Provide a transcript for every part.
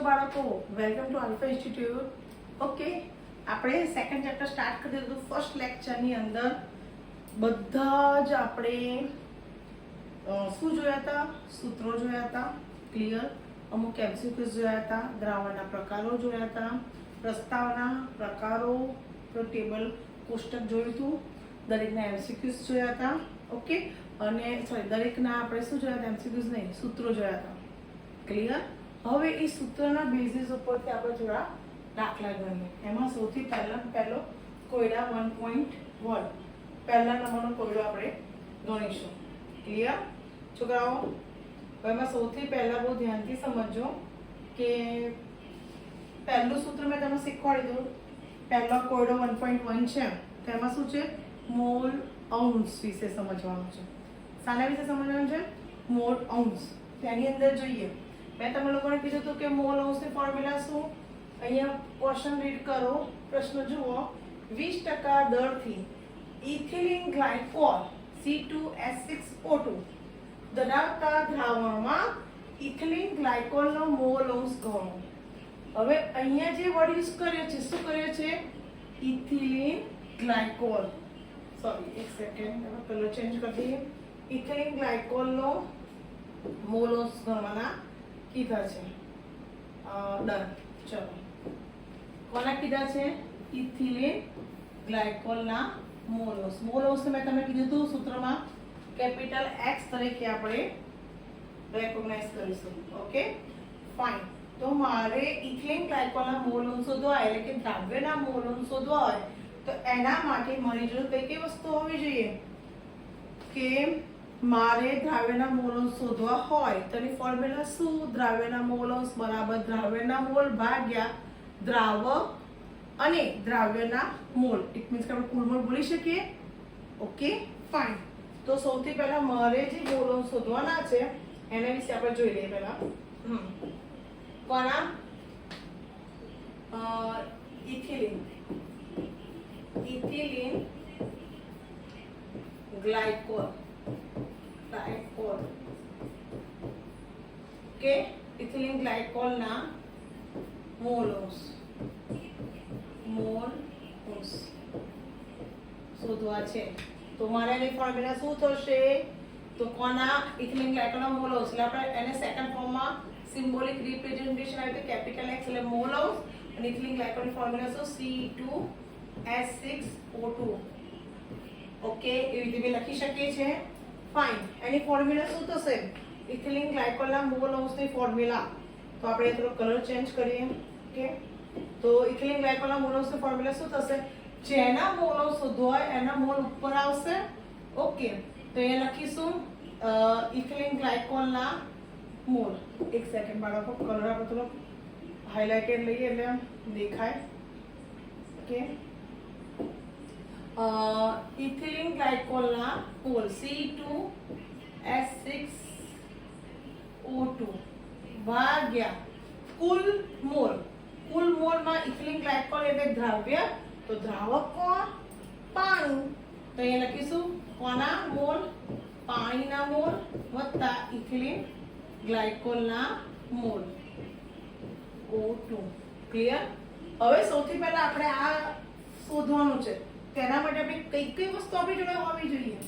બાળકો, welcome to alpha institute. Okay, આપણે second chapter start કરી દીધું. ફર્સ્ટ લેક્ચરની અંદર બધા જ આપણે શું જોયા હતા? સૂત્રો જોયા હતા. ક્લિયર. અમુક એમસીક્યુઝ જોયા હતા, દ્રાવણના પ્રકારો જોયા હતા, પ્રસ્તાવના પ્રકારો, ટેબલ કોષ્ટક જોયું હતું, દરેકના એમસીક્યુઝ જોયા હતા. ઓકે, અને સોરી, દરેકના આપણે શું જોયા હતા? એમસીક્યુઝ નહીં, સૂત્રો જોયા હતા. ક્લિયર. હવે એ સૂત્રના બેઝિસ ઉપરથી આપણે થોડા દાખલા ગણીએ. એમાં સૌથી પહેલો કોયડા 1.1 પહેલા નંબરનો કોયડો આપણે ગણીશું. ક્લિયર છોકરાઓ? એમાં સૌથી પહેલા બહુ ધ્યાનથી સમજજો કે પહેલું સૂત્ર મેં તમને શીખવાડી દઉં. પહેલો કોયડો 1.1 છે, તો એમાં શું છે? મોલ અંશ વિશે સમજવાનું છે. શાના વિશે સમજવાનું છે? મોલ અંશ. તેની અંદર જોઈએ, મેં તમે લોકોને કીધું હતું કે મોલ અંશની ફોર્મ્યુલા શું? અહીંયા ક્વેશ્ચન રીડ કરો, પ્રશ્ન જુઓ. 20% દરથી ઇથિલિન ગ્લાયકોલ C2H6O2 ધરાવતા દ્રાવણમાં ઇથિલિન ગ્લાયકોલનો મોલ અંશ ગણો. હવે અહીંયા જે વર્ડ યુઝ કર્યો છે, શું કર્યો છે? Ethylene glycol. સોરી, એક સેકન્ડ, પેલો ચેન્જ કરી દઈએ. ઇથિલિન ગ્લાયકોલનો મોલ અંશ ગણવાના કીધા છે. ડન. ચલો, કોના કીધા છે? ઇથિલિન ગ્લાયકોલના મોલ અંશ. મોલ અંશ મેં તમને કીધું હતું સૂત્રમાં કેપિટલ X તરીકે આપણે રેકોગ્નાઇઝ કરીશું. Okay, fine. તો મારે ઇથિલિન ગ્લાયકોલના મોલ અંશ શોધવા હોય, એટલે કે દ્રાવ્યના મોલ અંશ શોધવા હોય, તો એના માટે મારી જોડે કઈ કઈ વસ્તુ હોવી જોઈએ? કે મારે દ્રાવ્યના મોલ અંશ શોધવા હોય તો એની ફોર્મ્યુલા શું? દ્રાવ્યના મોલ અંશ બરાબર દ્રાવ્યના મોલ ભાગ્યા દ્રાવક અને દ્રાવ્યના મોલ. ઇટ મીન્સ કે આપણે કુલ મોલ બોલી શકીએ. Okay, fine. તો સૌથી પહેલા મારે જે મોલ અંશ શોધવાના છે એના વિશે આપણે જોઈ લઈએ. પહેલા કોના? Ethylene glycol. કે ઇથિલિન ગ્લાયકોલના મોલ અંશ શોધવા છે. તો મારે એની ફોર્મ્યુલા શું થશે? તો કોના? ઇથિલિન ગ્લાયકોલના મોલ અંશ. એટલે આપણે એને સેકન્ડ ફોર્મમાં સિમ્બોલિક રિપ્રેઝન્ટેશન આવે તો કેપિટલ X એટલે મોલ અંશ, અને ઇથિલિન ગ્લાયકોલની ફોર્મ્યુલા શું? C2H6O2. ઓકે, એવી રીતે લખી શકીએ છીએ. ફાઇન. એની ફોર્મ્યુલા શું થશે? ઇથિલિન ગ્લાયકોલના મોલ અંશની ફોર્મ્યુલા. તો આપણે થોડો કલર ચેન્જ કરીએ. ઓકે, તો ઇથિલિન ગ્લાયકોલના મોલ અંશની ફોર્મ્યુલા શું થશે? જેના મોલ અંશ શોધવો હોય એના મોલ ઉપર આવશે. ઓકે, તો એ લખીશું ઇથિલિન ગ્લાયકોલના મોલ. એક સેકન્ડ બાળકો, કલર આપણે થોડો હાઇલાઇટેડ લઈએ એટલે આમ દેખાય. ઓકે, ઇથિલિન ગ્લાયકોલના મોલ C2H6O2 ભાગ્યા કુલ મોલ. કુલ મોલમાં ઇથિલિન ગ્લાયકોલ એટલે દ્રાવ્ય, તો દ્રાવક કોણ? પાણી. તો અહીંયા લખીશું કોના મોલ? પાણીના મોલ વત્તા ઇથિલિન ગ્લાયકોલના મોલ O2. ક્લિયર? હવે સૌથી પહેલા આપણે આ શોધવાનું છે. તેના માટે આપણે કઈ વસ્તુ આપણી જોડે હોવી જોઈએ?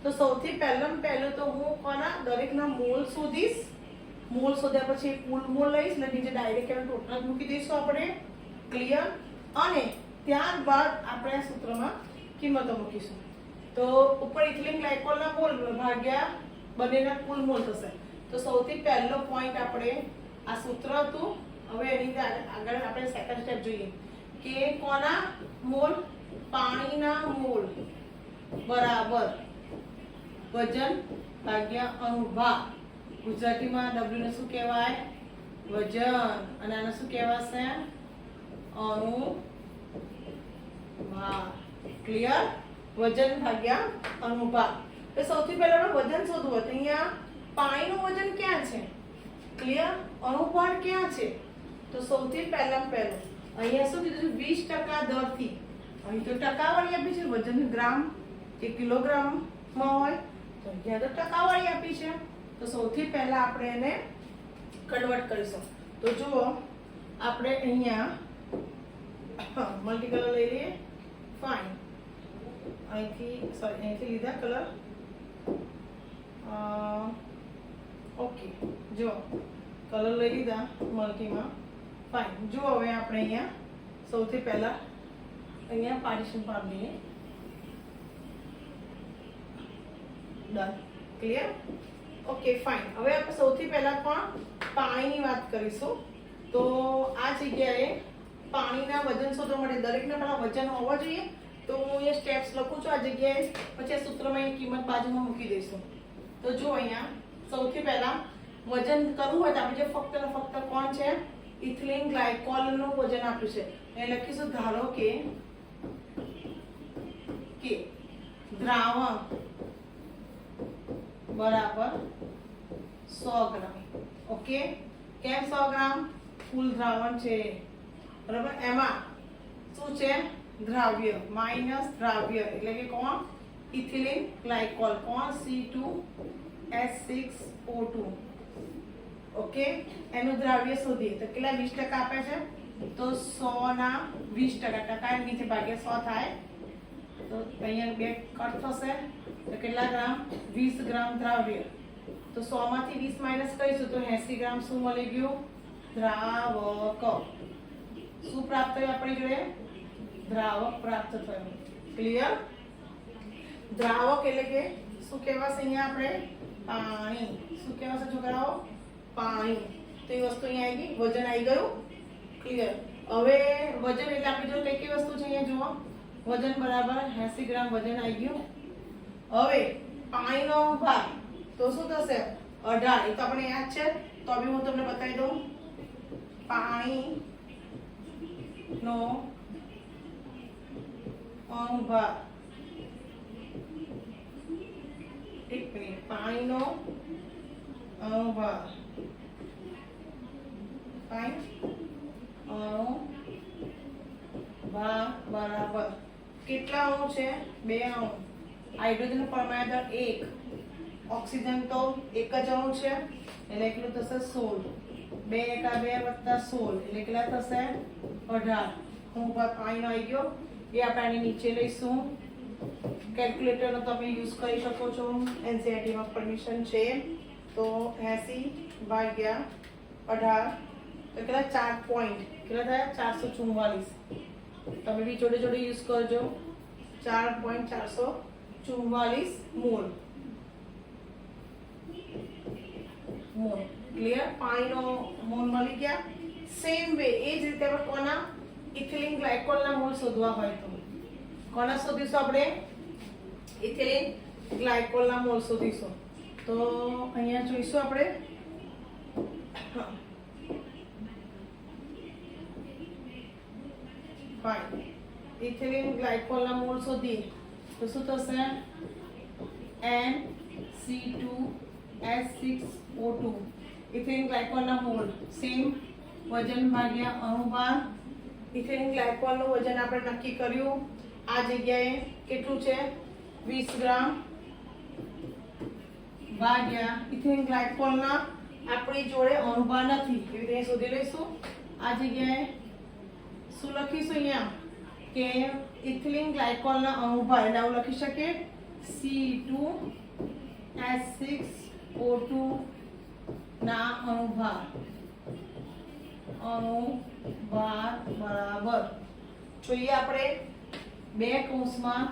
તો સૌથી પહેલું તો હું કોના? દરેકના મોલ શોધીશ. મોલ શોધ્યા પછી કુલ મોલ લઈશ એટલે નીચે ડાયરેક્ટ એને ટોટલ મૂકી દઈશું આપણે. ક્લિયર? અને ત્યારબાદ આપણે આ સૂત્રમાં કિંમતો મૂકીશું. તો ઉપર ઇથિલિન ગ્લાયકોલના મોલ ભાગ્યા બંનેના કુલ મોલ થશે. તો સૌથી પહેલો પોઈન્ટ આપણે આ સૂત્ર હતું. હવે એની આગળ આપણે સેકન્ડ સ્ટેપ જોઈએ કે કોના મોલ? પાણીના મોલ બરાબર વજન ભાગ્યા અણુભાર. ગુજરાતીમાં W ને શું કહેવાય? વજન. અને આને શું કહેવાશે? અણુભાર. ક્લિયર? વજન ભાગ્યા અણુભાર. તો સૌથી પહેલા આપણે વજન શોધવું હોય તો અહીંયા પાણીનું વજન ક્યાં છે? ક્લિયર? અણુભાર ક્યાં છે? તો સૌથી પહેલું અહીંયા શું કીધું? 20% દરથી. અહીં તો ટકાવાળી આપી છે, વજન ગ્રામ કે કિલોગ્રામમાં હોય, તો અહીંયા તો ટકાવાળી આપી છે. તો સૌથી પહેલા આપણે એને કન્વર્ટ કરીશું. તો જુઓ, આપણે અહીંયા મલ્ટી કલર લઈ લઈએ. ફાઇન. અહીંથી લીધા કલર. ઓકે, જો કલર લઈ લીધા મલ્ટીમાં. ફાઇન. જો હવે આપણે અહીંયા સૌથી પહેલા અહીંયા પાર્ટીશન પાડી દઈએ. ડન. ક્લિયર? Okay, fine. હવે આપણે સૌથી પહેલા પણ પાણીની વાત કરીશું. તો આ જગ્યાએ પાણીના વજન શોધવા માટે દરેકના પહેલા વજન હોવા જોઈએ. તો હું અહીંયા સ્ટેપ્સ લખું છું આ જગ્યાએ, પછી આ સૂત્રમાં એની કિંમત બાજુમાં મૂકી દઈશું. તો જો અહીંયા સૌથી પહેલા વજન કરવું હોય તો આપણે જે ફક્ત ને ફક્ત કોણ છે, ઇથિલિન ગ્લાયકોલનું વજન આપ્યું છે. એ લખીશું, ધારો કે દ્રાવણ બરાબર 100 ગ્રામ. ઓકે, કેમ 100 ગ્રામ? ફૂલ દ્રાવણ છે, બરાબર. એમાં શું છે? દ્રાવ્ય માઇનસ દ્રાવ્ય, એટલે કે કોણ? Ethylene glycol. કોણ? C2H6O2. ઓકે, એનું દ્રાવ્ય શોધીએ તો કેટલા? 20% આપે છે. તો 100 ના 20%, ટકા નીચે ભાગ્યા 100 થાય. તો અહીંયા 2 કટ થશે. તો કેટલા ગ્રામ? 20 ગ્રામ દ્રાવ્ય. તો 100 માંથી 20 માઇનસ કરીશું તો 80 ગ્રામ શું મળી ગયું? દ્રાવક. શું પ્રાપ્ત થયું આપણી જોડે? દ્રાવક પ્રાપ્ત થયું. ક્લિયર? દ્રાવક એટલે કે શું કહેવાશે અહીંયા આપણે? પાણી. શું કહેવાશે છોકરાઓ? પાણી. તો એ વસ્તુ અહીંયા આવી ગઈ, વજન આવી ગયું. ક્લિયર? હવે વજન એટલે આપણી જોડે કઈ કઈ વસ્તુ છે અહીંયા જુઓ. વજન બરાબર 80 ગ્રામ વજન આવી ગયું. હવે પાણીનો ભાગ તો શું થશે? 18. એ તો આપણે યાદ છે, તો બી હું તમને બતાવી દઉં. પાણીનો અણુભાર. એક મિનિટ. પાણીનો અણુભાર. ફાઇન. અણુભાર બરાબર કેટલા અણુ છે? 2 અણુ. હાઇડ્રોજન પરમાણુ દળ 1, ઓક્સિજન તો એક જ અણુ છે એટલે કેટલું થશે? 16. 2 એકા 2 વત્તા 16 એટલે કેટલા થશે? 18. અણુભાર પાણીનો આવી ગયો. એ આપણે આની નીચે લઈશું. કેલ્ક્યુલેટરનો તમે યુઝ કરી શકો છો, એનસીઈઆરટીમાં પરમિશન છે. તો 80 ભાગ્યા 18 તો કેટલા? 4 પોઈન્ટ. કેટલા થયા? 444. તમે બી જોડે જોડે યુઝ કરજો. 4.444 મોલ. ક્લિયર? પાણીનો મોલ મળી ગયા. સેમ વે એ જ રીતે આપણે કોના? ઇથિલિન ગ્લાયકોલના મોલ શોધવા હોય તો કોના શોધીશું આપણે? ઇથિલિન ગ્લાયકોલના મોલ શોધીશું. તો અહીંયા જોઈશું આપણે. ફાઇન. ઇથિલિન ગ્લાયકોલના મોલ શોધીએ તો શું થશે? NC2H6O2. ઇથિલિન ગ્લાયકોલના મોલ સેમ વજન ભાગ્યા અણુભાર. ઇથિલિન ગ્લાયકોલનું વજન આપણે નક્કી કર્યું. આ જગ્યાએ કેટલું છે? 20 ગ્રામ ભાગ્યા ઇથિલિન ગ્લાયકોલના આપણી જોડે અણુભાર નથી, એવી રીતે શોધી લઈશું. આ જગ્યાએ શું લખીશું? અહીંયા કે ઇથિલિન ગ્લાયકોલના અણુભાર એટલે આવું લખી શકીએ C2H6O2 ના અણુભાર બરાબર જોઈએ આપણે 2 કૌંસમાં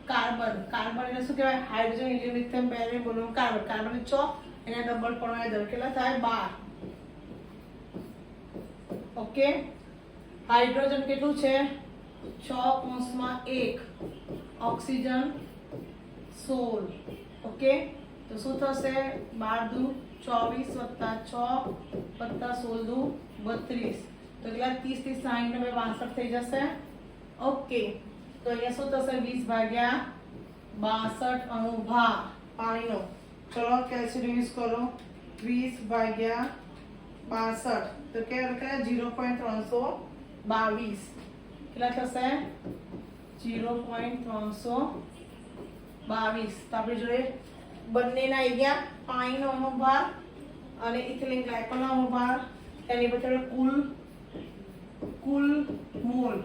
કાર્બન. કાર્બન એટલે શું કહેવાય? Hydrogen, helium, lithium, barium, boron, carbon. Carbon 6 એના ડબલ પરમાણુ દળ કેટલા થાય? 12. ઓકે, હાઇડ્રોજન કેટલું છે? 6 કૌંસમાં 1. ઓક્સિજન 16. ઓકે, તો શું થશે? 12 દુ 24 વત્તા 6 વત્તા 16 દુ 32. તો કેટલા? 30 થી 60 ને 62 થઈ જશે. ઓકે, તો અહીંયા શું થશે? 20 ભાગ્યા 62 અણુભાર પાણીનો. ચલો કેલ્ક્યુલેટર યુઝ કરો. 20 ભાગ્યા 62 તો કેટલા? 0.322. કેટલા થશે? 0.322. તો આપણી જોડે બંનેના આવી ગયા. પાણીનો અણુભાર અને ઇથિલિન ગ્લાયકોલનો અણુભાર. એની પછી કુલ કુલ મોલ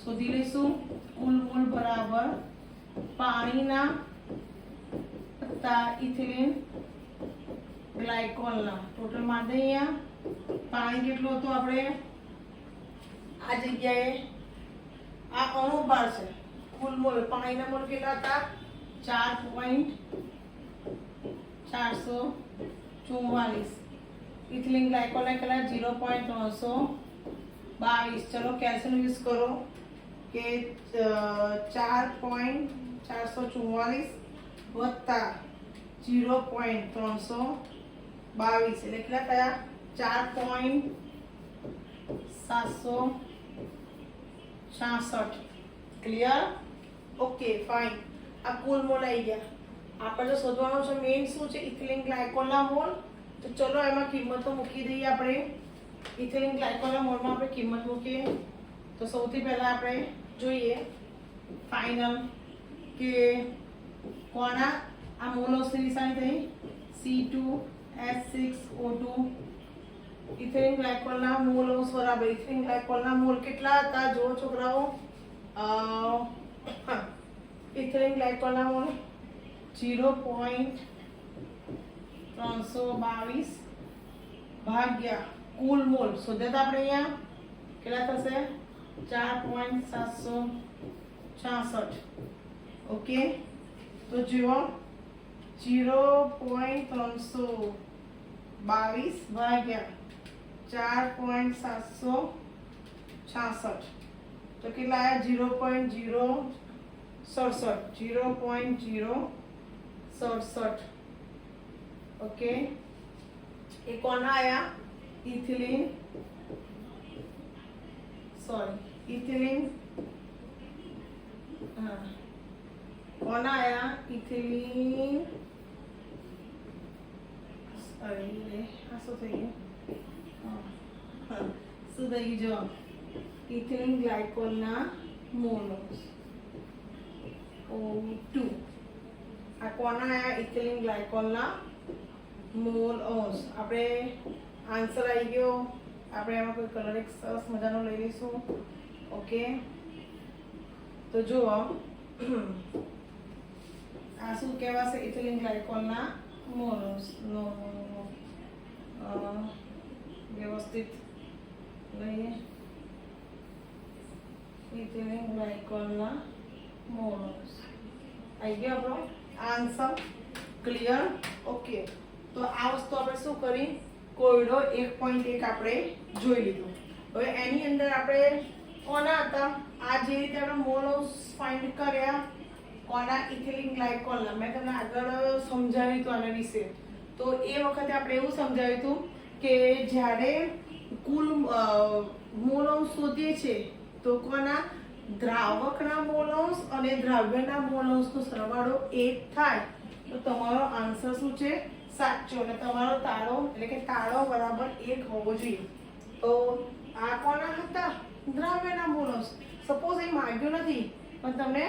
શોધી લઈશું. કુલ મોલ બરાબર પાણીના વત્તા ઇથિલિન ગ્લાયકોલના ટોટલ માં અહીંયા પાણી કેટલું હતું આપણે આ જગ્યાએ આ અણુ ભાર છે. કુલ મોલ પાણીના મોલ કેટલા હતા 4.444. ઇથિલિન ગ્લાયકોલના કેટલા 0.322. ચલો કેલ્શિયમ યુઝ કરો કે 4.444 વત્તા 0.322 એટલે કેટલા થયા 4.766. ક્લિયર? Okay fine. આ કુલ મોલ આવી ગયા. આપણે જો શોધવાનું છે મેઇન શું છે ઇથિલિન ગ્લાયકોલના મોલ. તો ચલો એમાં કિંમતો મૂકી દઈએ આપણે. ઇથિલિન ગ્લાયકોલના મોલમાં આપણે કિંમત મૂકીએ. તો સૌથી પહેલા આપણે જોઈએ ફાઇનલ કે કોના આ મોલ્સની નિશાની થઈ C2H6O2. ઇથિલિન ગ્લાયકોલના મોલ્સ બરાબર ઇથિલિન ગ્લાયકોલના મોલ કેટલા હતા જો છોકરાઓ ઇથિલિન ગ્લાયકોલના મોલ 0.322 ભાગ્યા કુલ મોલ શોધ્યા આપણે અહીંયા કેટલા થશે 4.766. ઓકે તો જુઓ 0.322 ભાગ્યા 4.766 તો કેટલા આયા 0.067. ઓકે એ કોના આયા ઇથિલિન કોના આયા ઇથિલિન અરે આ શું થઈ ગયું શું થઈ ગયું ઇથિલિન ગ્લાયકોલના મોલ્સ O2. આ કોના આયા ઇથિલિન ગ્લાયકોલના મોલ્સ. આપણે આન્સર આવી ગયો. આપણે એમાં કોઈ કલર એક સરસ મજાનો લઈ લઈશું. ઓકે તો જુઓ આ શું કહેવાશે ઇથિલિન ગ્લાયકોલના મોલ્સ નો વ્યવસ્થિત લઈએ. ઇથિલિન ગ્લાયકોલના મોલ્સ આવી ગયો આપણો આન્સર. ક્લિયર? ઓકે તો આ વસ્તુ આપણે શું કરી કોયડો 1.1 આપણે જોઈ લીધું. હવે એની અંદર આપણે કોના હતા આ જે રીતે આપણે મોલ્સ ફાઇન્ડ કર્યા કોના ઇથિલિન ગ્લાયકોલના મેં તમને આગળ સમજાવ્યું હતું આના વિશે. તો એ વખતે આપણે એવું સમજાવ્યું હતું કે જ્યારે કુલ મોલ્સ શોધીએ છે તો કોના દ્રાવકના મોલ્સ અને દ્રાવ્યના મોલ્સનો સરવાળો 1 થાય તો તમારો આન્સર શું છે સાચો. અને તમારો તાળો એટલે કે તાળો બરાબર 1 હોવો જોઈએ. તો આ કોના હતા દ્રાવ્યના મોલ્સ. સપોઝ એ માંગ્યું નથી પણ તમને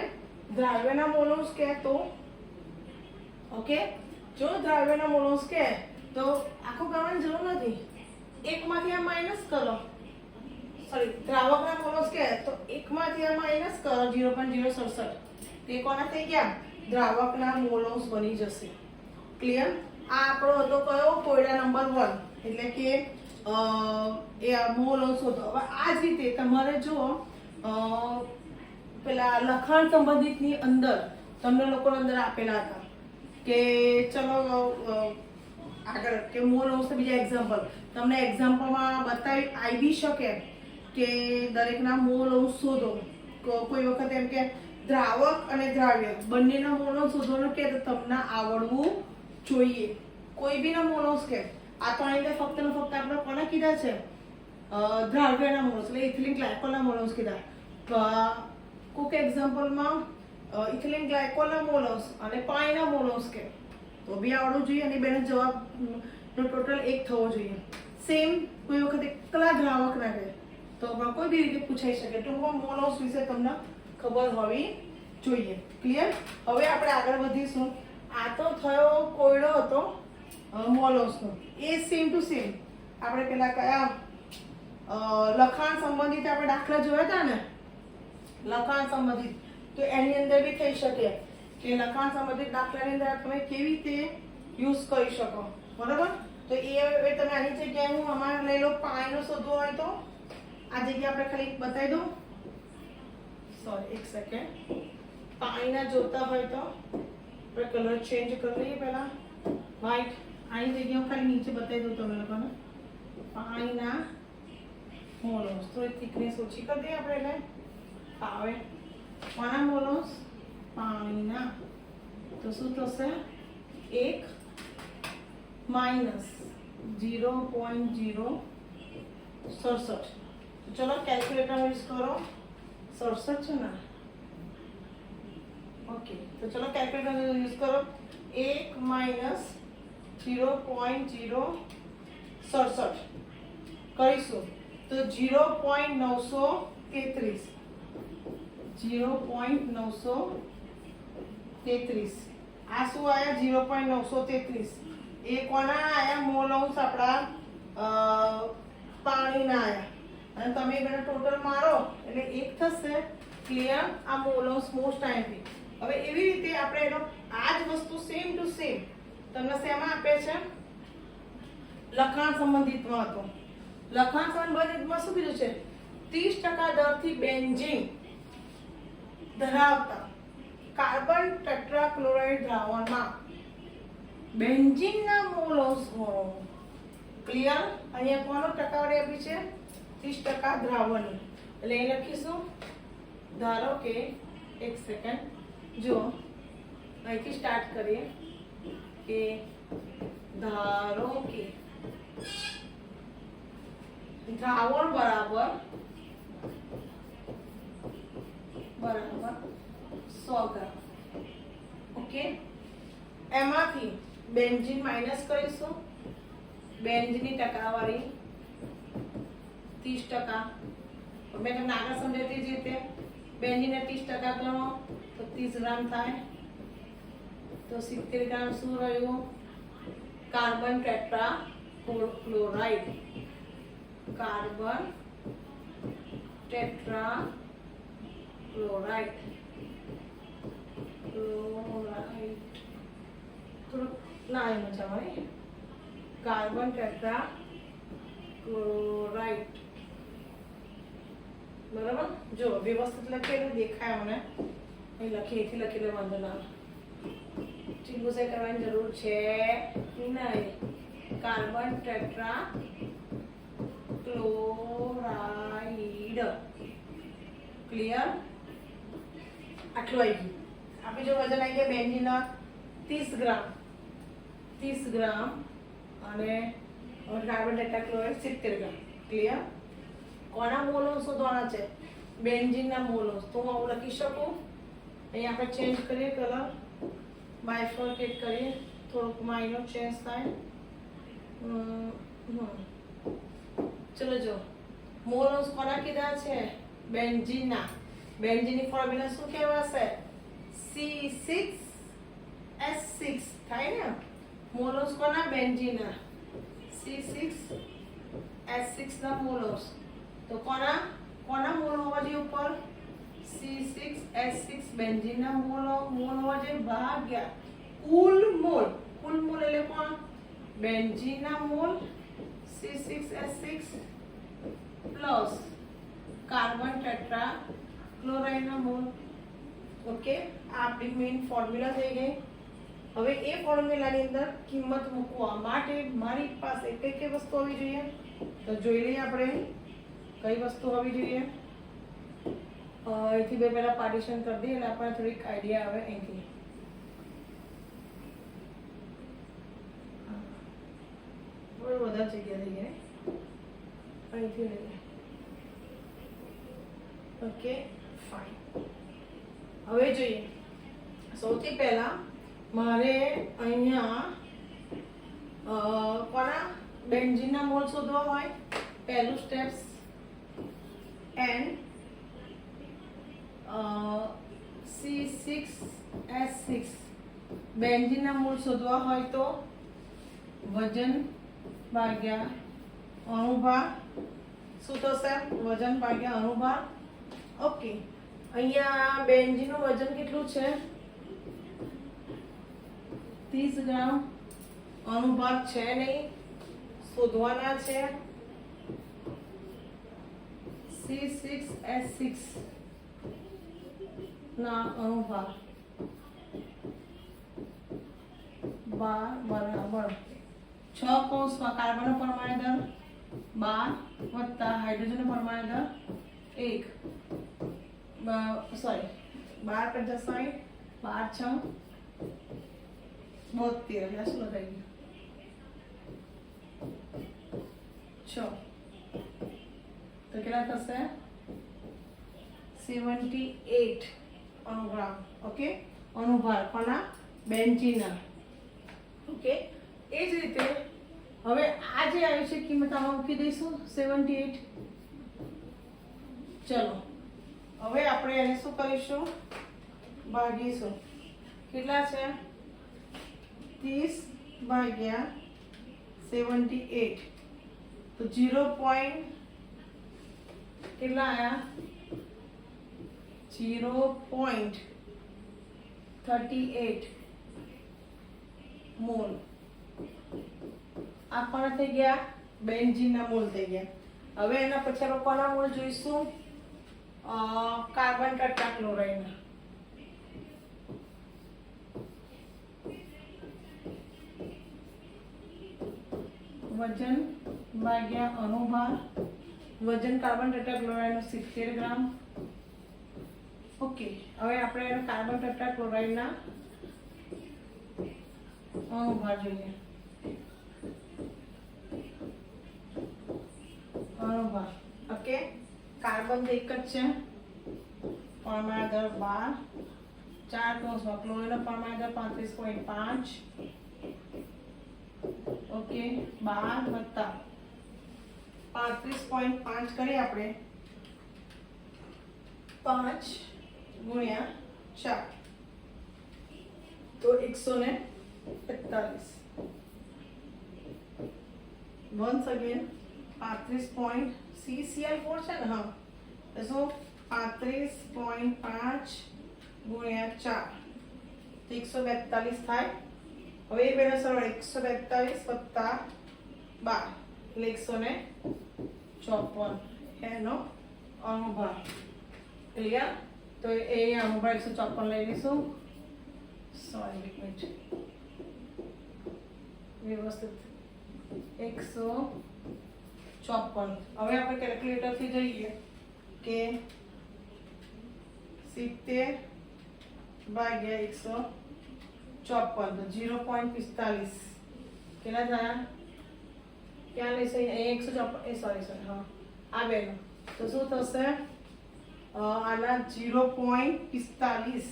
દ્રાવ્યના મોલ્સ કહે તો ઓકે જો દ્રાવ્યના મોલ્સ કહે તો આખું કરવાની જરૂર નથી. એકમાંથી આ માઇનસ કરો સોરી દ્રાવકના મોલ્સ કહે તો એકમાંથી આ માઇનસ કરો 0.067 તે કોના થઈ ગયા દ્રાવકના મોલ્સ બની જશે. ક્લિયર? આ આપણો હતો કયો કોયડા નંબર 1 એટલે કે એ મોલ્સ હતો. હવે આ જ રીતે તમારે જો પેલા લખાણ સંબંધિતની અંદર તમને લોકોને અંદર આપેલા હતા કે ચલો આગળ કે મોલ્સ બીજા એક્ઝામ્પલ તમને એક્ઝામ્પલમાં બતાવી આવી શકે કે દરેકના મોલ્સ શોધો. કોઈ વખત એમ કે દ્રાવક અને દ્રાવ્ય બંનેના મોલ્સ શોધવાનું કે તમને આવડવું જોઈએ. કોઈ બીના મોલ્સ કે આ તો અહીં ફક્ત ને ફક્ત આપણે કોના કીધા છે દ્રાવ્યના મોલ્સ એટલે ઇથિલિન ગ્લાયકોલના મોલ્સ કીધા. કોઈક એક્ઝામ્પલમાં ઇથિલિન ગ્લાયકોલના મોલ્સ અને પાણીના મોલ્સ કે તો બી આવડવું જોઈએ અને બેનો જવાબનો ટોટલ 1 થવો જોઈએ. સેમ કોઈ વખત એકલા દ્રાવક ના કહે તો કોઈ બી રીતે પૂછાઈ શકે. ટૂંકમાં મોલ્સ વિશે તમને ખબર હોવી જોઈએ. ક્લિયર? હવે આપણે આગળ વધીશું. આ તો થયો કોયડો હતો મોલ્સનો. એ સેમ ટુ સેમ આપણે પેલા કયા લખાણ સંબંધિત આપણે દાખલા જોયા હતા ને, લખાણ સંબંધિત, તો એની અંદર બી થઈ શકે કે લખાણ સંબંધિત દાખલાની અંદર તમે કેવી રીતે યુઝ કરી શકો, બરાબર. તો એ હવે તમે આની જગ્યાએ હું અમારે લઈ લો પાણીનો શોધવો હોય તો આ જગ્યા આપણે ખાલી બતાવી દઉં, સોરી એક સેકન્ડ, પાણીના જોતા હોય તો આપણે કલર ચેન્જ કરી લઈએ પહેલા વ્હાઈટ, આની જગ્યાએ હું ખાલી નીચે બતાવી દઉં તમે લોકોને પાણીના મોલ્સ, થોડી થિકનેસ ઓછી કરી દઈએ આપણે એટલે આવે. કોના મોલ્સ? પાણીના. તો શું થશે? 1 માઇનસ 0.067. ચલો કેલ્ક્યુલેટર યુઝ કરો. 67 છે ને? ઓકે, તો ચલો કેલ્ક્યુલેટર યુઝ કરો. 1 માઇનસ 0.067 કરીશું તો 0.933. 0.933 આ શું આયા? 0.933. એ કોના આયા? મોલ્સ આપણા પાણીના આયા. અને તમે બેને ટોટલ મારો એટલે 1 થશે. ક્લિયર? આ મોલ્સ મોસ્ટ ટાઈમથી. હવે એવી રીતે આપણે એનો આ જ વસ્તુ સેમ ટુ સેમ તમને શેમાં આપે છે? લખાણ સંબંધિતમાં હતો. લખાણ સંબંધિતમાં શું કીધું છે? 30% દરથી બેન્ઝીન ધરાવતા કાર્બન ટેટ્રાક્લોરાઇડ દ્રાવણમાં બેન્ઝીનના મોલ્સ. ક્લિયર? અહીંયા કોનો ટકાવારી આપી છે? 30% દ્રાવણ. એટલે એ લખીશું. ધારો કે એક સેકન્ડ જો અહીંથી સ્ટાર્ટ કરીએ કે ધારો કે દ્રાવણ બરાબર 100 ગ્રામ. ઓકે, એમાંથી બેન્ઝીન માઇનસ કરીશું. બેન્ઝીનની ટકાવારી 30%. મેં તમને આગળ સમજાવી જ રીતે બેન્ઝીનને 30% ગણો તો 30 ગ્રામ થાય. તો 70 ગ્રામ શું રહ્યું? Carbon tetra chloride. Carbon tetra chloride. થોડુંક ના એ મજા આવે. Carbon tetra chloride. બરાબર. જો વ્યવસ્થિત લખેલું દેખાય મને. અહીં લખી એથી લખેલું વાંધો ના. ચીબુસે કરવાની જરૂર છે નહીં. Carbon tetra chloride. ક્લિયર? આટલું આવી ગયું. આપણે જો વજન આવી ગયા બેન્ઝીનના 30 ગ્રામ. 30 ગ્રામ અને કાર્બન ટેટ્રાક્લોરાઇડ 70 ગ્રામ. ક્લિયર? કોના મોલ્સ શોધવાના છે? બેન્ઝીનના મોલ્સ. તો હું આવું લખી શકું. અહીં આપણે ચેન્જ કરીએ કલર, બાયફર્કેટ કરીએ, થોડુંક માઇનર ચેન્જ થાય. ચલો જો મોલ્સ કોના કીધા છે? બેન્ઝીનના. બેન્ઝીનની ફોર્મ્યુલા શું કહેવાશે? C6H6 થાય ને. મોલ્સ કોના? બેન્ઝીનના. C6H6 ના મોલ્સ. તો કોના મોલ હોવા જોઈએ ઉપર? C6H6 બેન્ઝીનના મોલ હોવા જોઈએ ભાગ્યા કુલ મોલ. કુલ મોલ એટલે કોણ? બેન્ઝીનના mole C6H6 plus carbon tetra ક્લોરાઇડના મોલ. ઓકે, આ આપણી મેઇન ફોર્મ્યુલા થઈ ગઈ. હવે એ ફોર્મ્યુલાની અંદર કિંમત મૂકવા માટે મારી પાસે કઈ કઈ વસ્તુ હોવી જોઈએ? તો જોઈ લઈએ આપણે કઈ વસ્તુ હોવી જોઈએ. અહીંથી બે પહેલા પાર્ટીશન કરી દઈએ એટલે આપણને થોડીક આઈડિયા આવે. અહીંથી વધારે જગ્યા થઈ ગઈ. અહીંથી લઈએ. Okay fine. હવે જોઈએ. સૌથી પહેલા મારે અહીંયા કોના? બેન્ઝીનના મોલ શોધવા હોય. પહેલું સ્ટેપ્સ એન્ડ C6H6 બેન્ઝીનના મોલ શોધવા હોય તો વજન ભાગ્યા અણુભાર શું થશે? વજન ભાગ્યા અનુભાર. ઓકે, અહીંયા બેન્ઝીનનું વજન કેટલું છે? 30 ગ્રામ. અનુભાર છે નહીં, શોધવાના છે. C6H6 ના અનુભાર 12 બરાબર 6 કૌંસમાં કાર્બનનો પરમાણુ દર 12 વત્તા હાઇડ્રોજનનો પરમાણુ દર 1 સોરી 12 × 60 12 6 72 એટલે શું લખાઈ ગયું 6 તો કેટલા થશે? 78 અણુગ્રામ. ઓકે, અણુભાર કોના? બેન્ઝીનના. ઓકે, એ જ રીતે હવે આ જે આવ્યું છે કિંમત આમાં મૂકી દઈશું 78. ચલો હવે આપણે એને શું કરીશું? ભાગીશું. કેટલા છે? 30 ભાગ્યા 78 તો 0. કેટલા આયા? 0.38 મોલ. આ પણ થઈ ગયા બેન્ઝીનના મોલ થઈ ગયા. હવે એના પછી આપણે કોના મોલ જોઈશું? કાર્બન ટેટ્રાક્લોરાઇડના. વજન ભાગ્યા અણુભાર. વજન કાર્બન ટેટ્રાક્લોરાઇડનું 70 ગ્રામ. ઓકે, હવે આપણે કાર્બન ટેટ્રાક્લોરાઇડના અણુભાર જોઈએ. અણુભાર. ઓકે, કાર્બન તો એક જ છે, પરમાણુ દર 12, 4 કૌંસમાં ક્લોરીનનો પરમાણુ દર 35.5. ઓકે, 12 વત્તા 35.5 કરીએ આપણે 5 ગુણ્યા 4 તો 145. વન્સ અગેન 35.CCl4 છે ને? હા, તો શું 35.5 ગુણ્યા 4 તો 142 થાય. હવે એ બેનો સરળ 142 વત્તા 12 એટલે 154 એનો અણુભાર. ક્લિયર? તો એ અણુભાર 154 લઈ લઈશું. સોરી એક મિનિટ, વ્યવસ્થિત 154. હવે આપણે કેલ્ક્યુલેટરથી જઈએ કે 70 ભાગ્યા 154 તો 0.45 કેટલા થયા? ક્યાં લઈશું? અહીંયા 154. સોરી હા, આ બેનો તો શું થશે? આના 0.45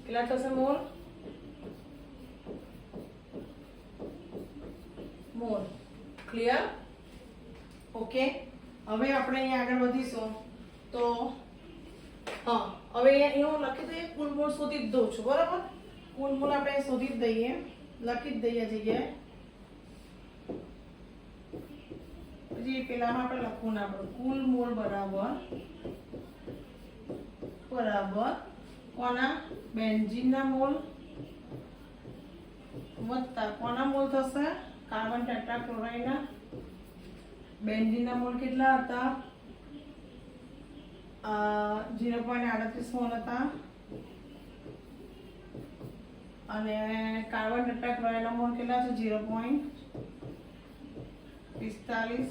કેટલા થશે મોલ? મોલ. ક્લિયર? ઓકે, હવે આપણે અહીંયા આગળ વધીશું. તો હા, હવે અહીંયા હું લખી દઈએ, કુલ મોલ શોધી જ દઉં છું. બરાબર, કુલ મોલ આપણે શોધી જ દઈએ, લખી જ દઈએ જગ્યાએ. પછી પેલામાં આપણે લખવું ના પડે. કુલ મોલ બરાબર કોના? બેન્ઝીનના મોલ વત્તા કોના મોલ થશે? કાર્બન ટેટ્રાક્લોરાઇડના. બેન્ઝીનના મોલ કેટલા હતા? 0.38 મોલ હતા. અને કાર્બન ટેટ્રાક્લોરાઇડના મોલ કેટલા છે? 0.45.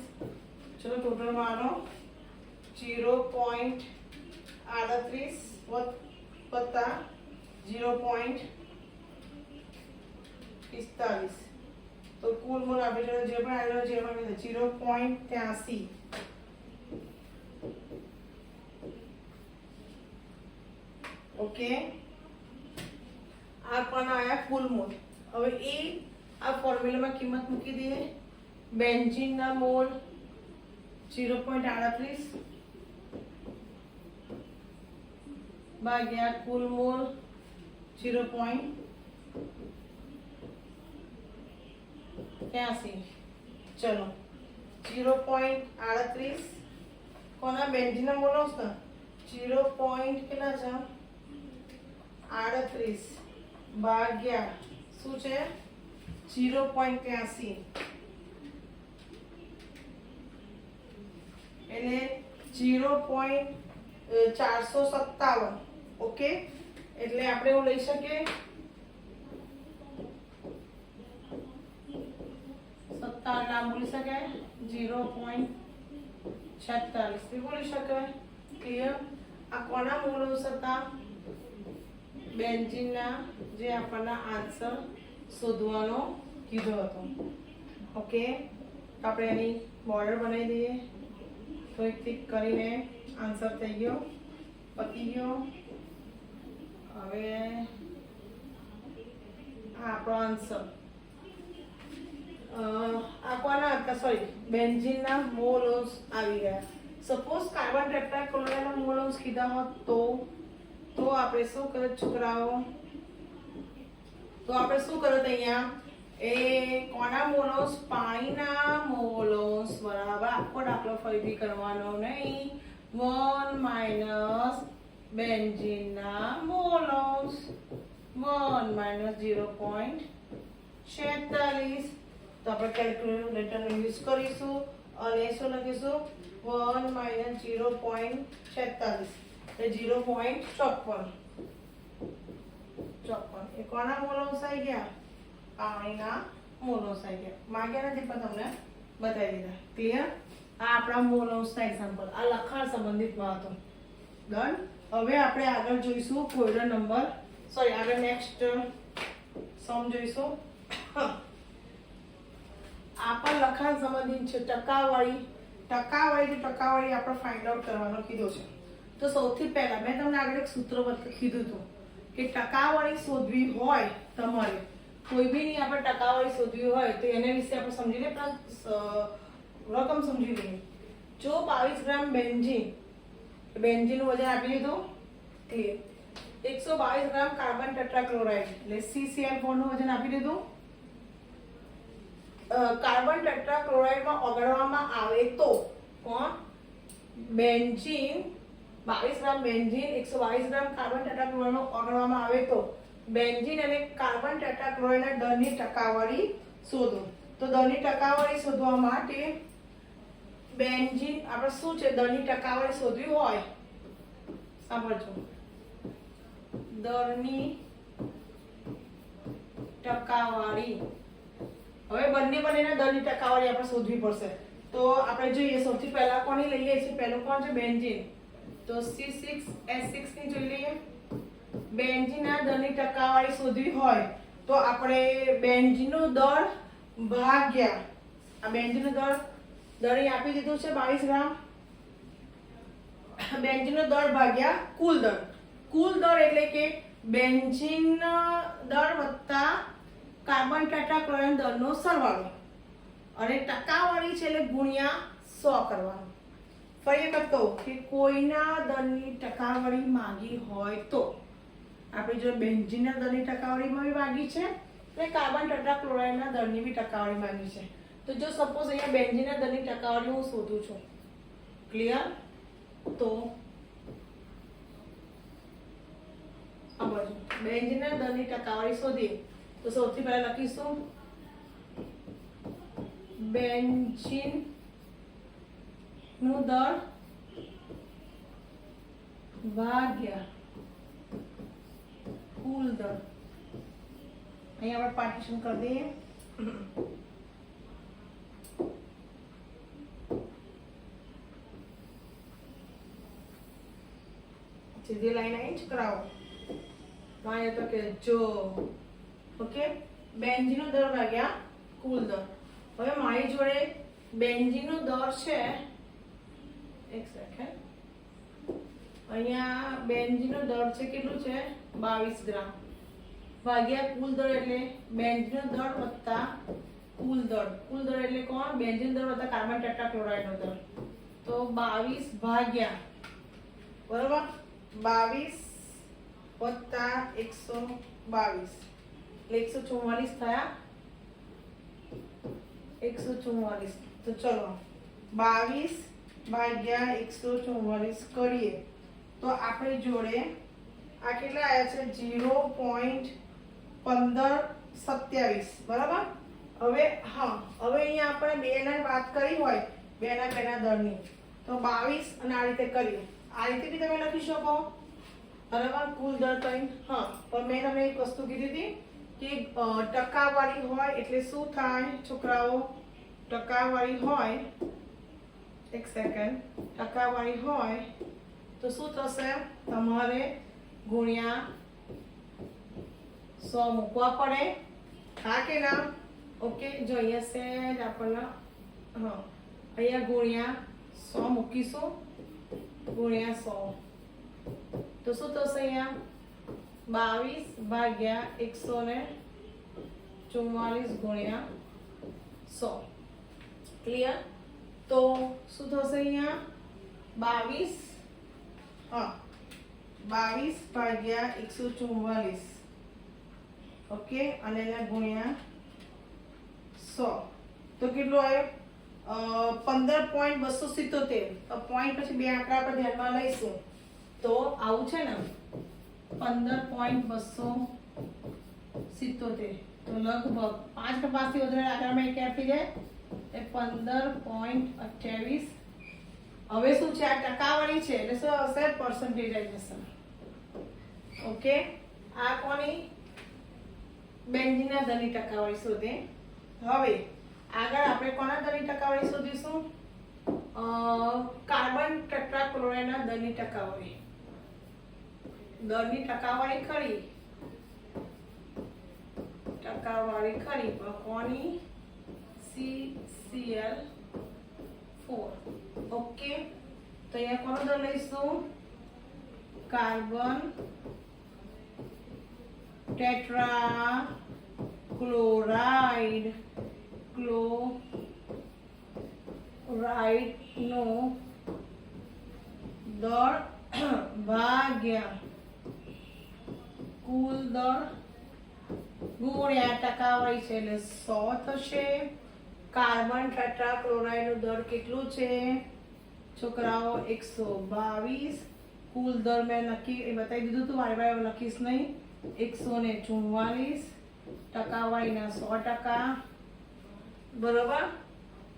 ચલો ટોટલ મારો 0.38 વત્તા 0.45 તો કુલ મોલ આપણે જે પણ આવેલો છે એમાં 0.83. ઓકે, આ પણ આયા કુલ મોલ. હવે એ આ ફોર્મ્યુલામાં કિંમત મૂકી દઈએ. બેન્ઝીનના મોલ 0.38 ભાગ્યા કુલ મોલ 0.83. ચલો 0.38 કોના બેન્ઝીનના મોલ્સ ને 0. કેટલા છે 38 ભાગ્યા શું છે 0.83 એટલે 0.457. ઓકે, એટલે આપણે એવું લઈ શકીએ 57 નામ બોલી શકાય 0.46 બી બોલી શકાય. ક્લિયર? આ કોના મોલ્સ હતા બેન્ઝીનના, જે આપણને આન્સર શોધવાનો કીધો હતો. ઓકે, તો આપણે એની બોર્ડર બનાવી દઈએ. તો એક ટીક કરીને આન્સર થઈ ગયો, પતી ગયો. હવે આ આપણો આન્સર આ કોના હતા સોરી બેન્ઝીનના મોલ્સ આવી ગયા. સપોઝ કાર્બન ટેટ્રાક્લોરાઇડના મોલ્સ કીધા હોત તો આપણે શું કરે છોકરાઓ, તો આપણે શું કરત અહીંયા એ કોના મોલ્સ પાણીના મોલ્સ બરાબર. આખો દાખલો ફરીથી કરવાનો નહીં. 1 માઇનસ બેન્ઝીનના મોલ્સ 1 માઇનસ 0.46. તો આપણે કેલ્ક્યુલેટરનો યુઝ કરીશું અને શું લખીશું 1 માઇનસ 0.46 એટલે 0.54. એ કોના મોલ્સ આવી ગયા પાણીના મોલ્સ આવી ગયા. માગ્યા નથી પણ તમને બતાવી દીધા. ક્લિયર? આ આપણા મોલ્સના એક્ઝામ્પલ, આ લખાણ સંબંધિતમાં હતો. ડન. હવે આપણે આગળ જોઈશું કોયડો નંબર સોરી આગળ નેક્સ્ટ સમ જોઈશું. આ પણ લખાણ સંબંધિત છે. ટકાવારી આપણે ફાઇન્ડ આઉટ કરવાનો કીધો છે. તો સૌથી પહેલા મેં તમને આગળ એક સૂત્ર કીધું હતું કે ટકાવારી શોધવી હોય તમારે કોઈ બી ની આપણે ટકાવારી શોધવી હોય તો એને વિશે આપણે સમજી લઈએ. રકમ સમજી લઈએ. જો 22 ગ્રામ બેન્ઝીનનું વજન આપી દીધું. ક્લિયર? 122 ગ્રામ કાર્બન ટેટ્રાક્લોરાઇડ એટલે CCl4 નું વજન આપી દીધું. કાર્બન ટેટ્રાક્લોરાઇડમાં ઓગળવામાં આવે તો કોણ બેન્ઝીન 22 ગ્રામ બેન્ઝીન 122 ગ્રામ કાર્બન ટેટ્રાક્લોરાઇડમાં ઓગળવામાં આવે તો બેન્ઝીન અને કાર્બન ટેટ્રાક્લોરાઇડના દરની ટકાવારી શોધો. તો દરની ટકાવારી શોધવા માટે બેન્ઝીન આપણે શું છે દરની ટકાવારી શોધવી હોય સાંભળજો. દરની ટકાવારી હવે બંનેના દરની ટકાવારી આપણે શોધવી પડશે. તો આપણે જોઈએ સૌથી પહેલા કોની લઈએ છીએ. પહેલું કોણ છે બેન્ઝીન. તો C6H6 ની જોઈ લઈએ. બેન્ઝીનના દરની ટકાવારી શોધવી હોય તો આપણે બેન્ઝીનનો દર ભાગ્યા આ બેન્ઝીનનો દર અહીં આપી દીધું છે 22 ગ્રામ. બેન્ઝીનનો દર ભાગ્યા કુલ દર. કુલ દર એટલે કે બેન્ઝીન દર વત્તા કાર્બન ટેટ્રાક્લોરાઇડ દરનો સરવાળો અને ટકાવારી છે એટલે ગુણ્યા 100 કરવાનો. ફરી એક વખત કહું કે કોઈના દરની ટકાવારી માંગી હોય તો આપણે જો બેન્ઝીનના દરની ટકાવારી માંગી છે તો કાર્બન ટેટ્રાક્લોરાઇડના દરની બી ટકાવારી માંગી છે. તો જો સપોઝ અહીંયા બેન્ઝીનના દરની ટકાવારી હું શોધું છું. ક્લિયર? તો આ બાજુ બેન્ઝીનના દરની ટકાવારી શોધીએ તો સૌથી પહેલા લખીશું બેન્ઝીન નું દર ભાગ્યા કુલ દર. અહીંયા આપણે પાર્ટીશન કરી દઈએ. સીધી લાઈન અહીં જ કરાવો. મારે તો કે જો ઓકે બેન્ઝીનનો દર ભાગ્યા કુલ દર. હવે મારી જોડે બેન્ઝીનનો દર છે એક સેકન્ડ અહીંયા બેન્ઝીનનો દર છે કેટલું છે 22 ગ્રામ ભાગ્યા કુલ દર એટલે બેન્ઝીનનો દર વત્તા કુલ દર. કુલ દર એટલે કોણ બેન્ઝીન દર વત્તા કાર્બન ટેટ્રાક્લોરાઇડનો દર. તો 22 ભાગ્યા બરોબર 22 વત્તા 122 એટલે 144 થયા. 144 તો ચલો 22 ભાગ્યા 144 કરીએ તો આપણી જોડે આ કેટલા આવ્યા છે 0.1527 બરાબર. હવે હા, હવે અહીંયા આપણે બેના વાત કરી હોય બેના દરની તો 22 અને આ રીતે કરીએ. આ રીતે બી તમે લખી શકો બરાબર, કુલ દર કઈ. હા, પણ મેં તમને એક વસ્તુ કીધી હતી કે ટકાવારી હોય એટલે શું થાય છોકરાઓ, ટકાવારી હોય, એક સેકન્ડ, ટકાવારી હોય તો શું થશે, તમારે ગુણ્યા 100 મૂકવા પડે, હા કે ના? ઓકે, જો અહીંયા સેજ આપણને હા અહીંયા ગુણ્યા 100 મૂકીશું, ગુણ્યા 100 તો શું થશે અહીંયા 22 ભાગ્યા 144 ગુણ્યા 100. ક્લિયર? તો શું થશે અહીંયા 22 હા 22 ભાગ્યા 144 ઓકે અને એને ગુણ્યા 100 તો કેટલું આવ્યો 15.277. પોઈન્ટ પછી બે આંકડા આપણે ધ્યાનમાં લઈશું તો આવું છે ને 15.277 તો લગભગ 5 કે 5 થી વધારે આંકડામાં ક્યાંથી જાય એ 15.28. હવે શું છે આ ટકાવારી છે એટલે શું આવશે પર્સન્ટેજ આવી જશે. ઓકે, આ કોની બેન્ઝીનના દરની ટકાવારી શોધે. હવે આગળ આપણે કોના દરની ટકાવારી શોધીશું, કાર્બન ટેટ્રાક્લોરાઇડના દરની ટકાવારી. દરની ટકાવારી ખરી પણ કોની, CCl4. ઓકે, તો અહીંયા કોનો દર લઈશું, કાર્બન ટેટ્રાક્લોરાઇડ નો દર ભાગ્યા કુલ દર ગુણ્યા ટકાવારી છે એટલે 100 થશે. કાર્બન ટેટ્રાક્લોરાઇડ નું દર કેટલું છે છોકરાઓ 122. કુલ દર મેં નક્કી બતાવી દીધું હતું, વારે લખીશ નહીં. 144 ટકાવારીના 100% બરોબર.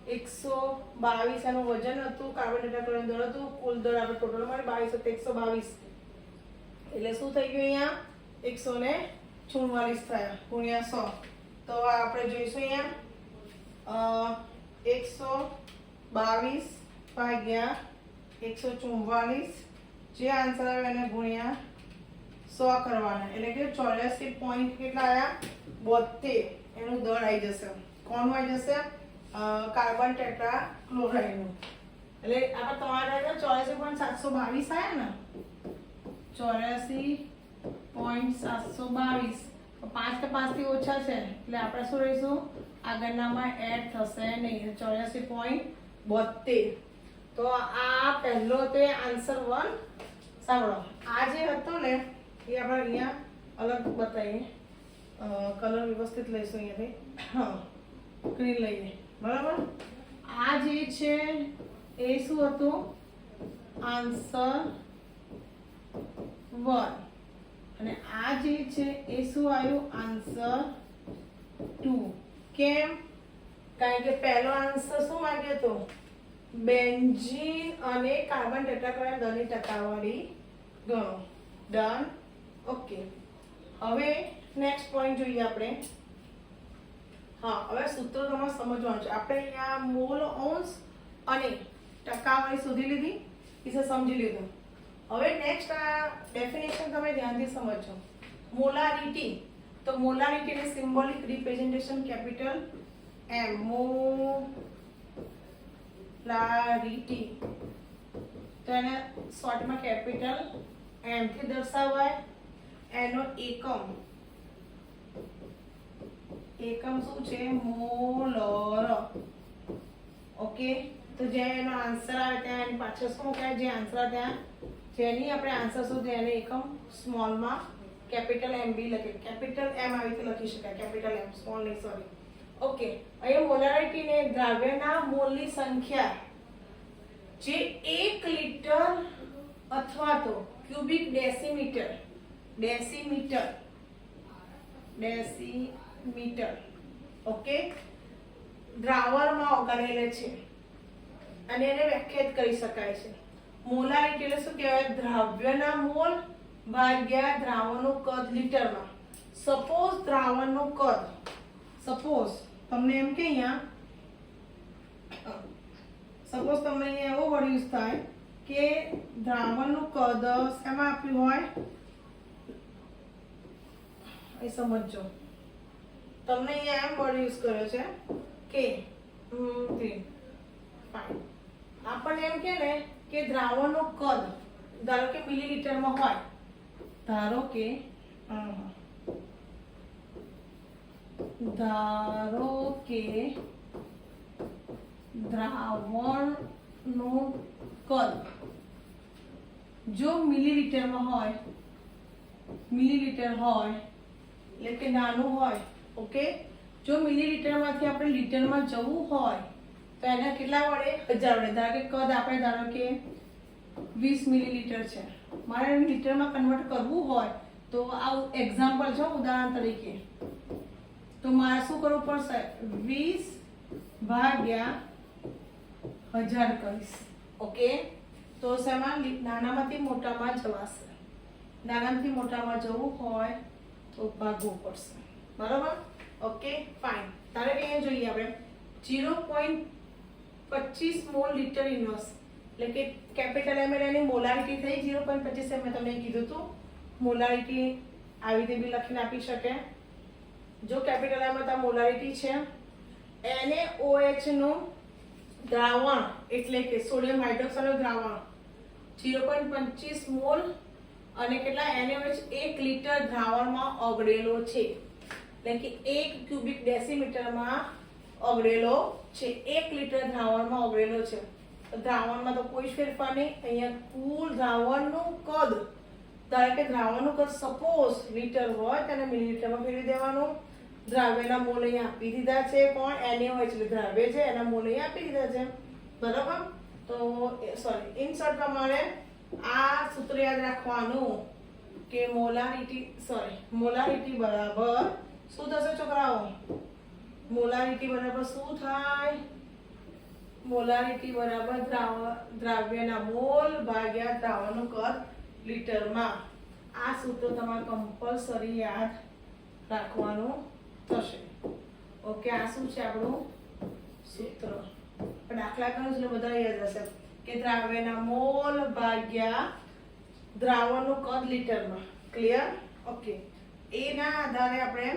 122 એનું વજન હતું, કાર્બન ટેટ્રાક્લોરાઇડ દર હતું, કુલ દર આપણે ટોટલ મળે 22 એટલે શું થઈ ગયું અહીંયા 144 થયા ગુણ્યા 100. તો આપણે જોઈશું અહીંયા 122 ભાગ્યા 144 જે આન્સર આવે એને ગુણ્યા 100 કરવાના એટલે કે 84 પોઈન્ટ કેટલા આવ્યા 72 એનું દર આવી જશે. કોનું આવી જશે, કાર્બન ટેટ્રાક્લોરાઇડનું. એટલે આપણે તમારે 84.722 આવ્યા ને, 84.722 5 કે 5 થી ઓછા છે એટલે આપણે શું રહીશું, આગળનામાં એડ થશે નહીં, 84.72. તો આ પહેલો તે આન્સર 1. સાંભળો, આ જે હતો ને એ આપણે અહીંયા અલગ બતાવીએ, કલર વ્યવસ્થિત લઈશું અહીંયાથી. હા, ગ્રીન લઈએ બરાબર. આ જે છે એ શું હતું, આન્સર 1 અને આ જે છે એ શું આવ્યું, આન્સર 2. કેમ? કારણ કે પહેલો આન્સર શું માંગ્યો હતો, બેન્ઝીન અને કાર્બન ટેટ્રાક્લોરાઇડ દરની ટકાવારી ગણો. ડન. ઓકે, હવે નેક્સ્ટ પોઈન્ટ જોઈએ આપણે. હા, હવે સૂત્ર તમારે સમજવાનું છે. આપણે અહીંયા મોલ અંશ અને ટકાવારી શોધી લીધી, વિશે સમજી લીધું. હવે નેક્સ્ટ આ ડેફિનેશન તમે ધ્યાનથી સમજો. મોલારિટી, તો મોલારિટીની symbolic representation capital M. Molarity તો એને શોર્ટમાં કેપિટલ M થી દર્શાવાય. એનો એકમ શું છે, મોલર. ઓકે, તો જે એનો આન્સર આવે ત્યાં એની પાછળ શું કહે, જે આન્સર આવે ત્યાં જેની આપણે આન્સર શોધીએ એને એકમ સ્મોલમાં કેપિટલ M બી લખીએ. કેપિટલ M આવી રીતે લખી શકાય, કેપિટલ M, સ્મોલ નહીં, સોરી. ઓકે, અહીંયા મોલારિટી ને દ્રાવ્યના મોલની સંખ્યા જે 1 લિટર અથવા તો ક્યુબિક ડેસીમીટર ઓકે દ્રાવણમાં ઓગળેલે છે અને એને વ્યાખ્યાયિત કરી શકાય છે. મોલારિટી એટલે શું કહેવાય? દ્રાવ્યના મોલ ભાગ્યા દ્રાવણનું કદ લીટરમાં. સપોઝ દ્રાવણનું કદ, સપોઝ તમને એમ કે અહીંયા એવો વર્ડ યુઝ થાય કે દ્રાવણનું કદ શેમાં આપ્યું હોય એ સમજો. તમને અહીંયા એમ વર્ડ યુઝ કર્યો છે કે આપણને એમ કે ને કે દ્રાવણનું કદ ધારો કે મિલીલીટરમાં હોય, ધારો કે દ્રાવણનું કદ જો મિલીલીટરમાં હોય, એટલે કે નાનું હોય. ઓકે, જો મિલીલીટરમાંથી આપણે લીટરમાં જવું હોય તો એના કેટલા વડે? 1000 વડે. ધારો કે કદ આપણે ધારો કે 20 મિલીલીટર છે, મારે લીટરમાં કન્વર્ટ કરવું હોય તો આ એક્ઝામ્પલ છે, ઉદાહરણ તરીકે. તો મારે શું કરવું પડશે? 20 ભાગ્યા 1000 કરીશ. ઓકે, તો શેમાં? નાનામાંથી મોટામાં જવાશે. નાનામાંથી મોટામાં જવું હોય તો ભાગવું પડશે. બરાબર? Okay, fine. તારે કે અહીંયા જોઈએ આપણે 0.25 મોલ લિટર ઇન્વર્સ, એટલે કે કેપિટલ એમ એટલે એની મોલારિટી થઈ 0.25 એમ. મેં તમને કીધું હતું મોલારિટી આવી રીતે બી લખીને આપી શકે. જો કેપિટલ એમ તો મોલારિટી છે. NaOH નું દ્રાવણ એટલે કે સોડિયમ હાઇડ્રોક્સાઇડનું દ્રાવણ 0.25 મોલ અને કેટલા? NaOH 1 લિટર દ્રાવણમાં ઓગળેલો છે, એટલે કે 1 ક્યુબિક ડેસીમીટરમાં ઓગળેલો છે. 1 લિટર દ્રાવણમાં ઓગળેલો છે. દ્રાવણમાં તો કોઈ ફેરફાર નહીં. અહીંયા કુલ દ્રાવણનું કદ, ધારો કે દ્રાવણનું કદ સપોઝ લીટર હોય તેને મિલીલીટરમાં ફેરવી દેવાનું. દ્રાવ્યના મોલ અહીંયા આપી દીધા છે. કોણ? NaOH એટલે દ્રાવ્ય છે, એના મોલ અહીંયા આપી દીધા છે. બરાબર? તો ઇન શોર્ટ પ્રમાણે આ સૂત્ર યાદ રાખવાનું કે મોલારિટી બરાબર શું થશે છોકરાઓ? મોલારિટી બરાબર શું થાય? મોલારિટી બરાબર દ્રાવ્યના મોલ ભાગ્યા દ્રાવણનું કદ લીટરમાં. આ સૂત્ર તમારે કમ્પલસરી યાદ રાખવાનું થશે. ઓકે, આ શું છે આપણું સૂત્ર? દાખલા કરો એટલે બધા યાદ હશે કે દ્રાવ્યના મોલ ભાગ્યા દ્રાવણનું કદ લીટરમાં. ક્લિયર? ઓકે, એના આધારે આપણે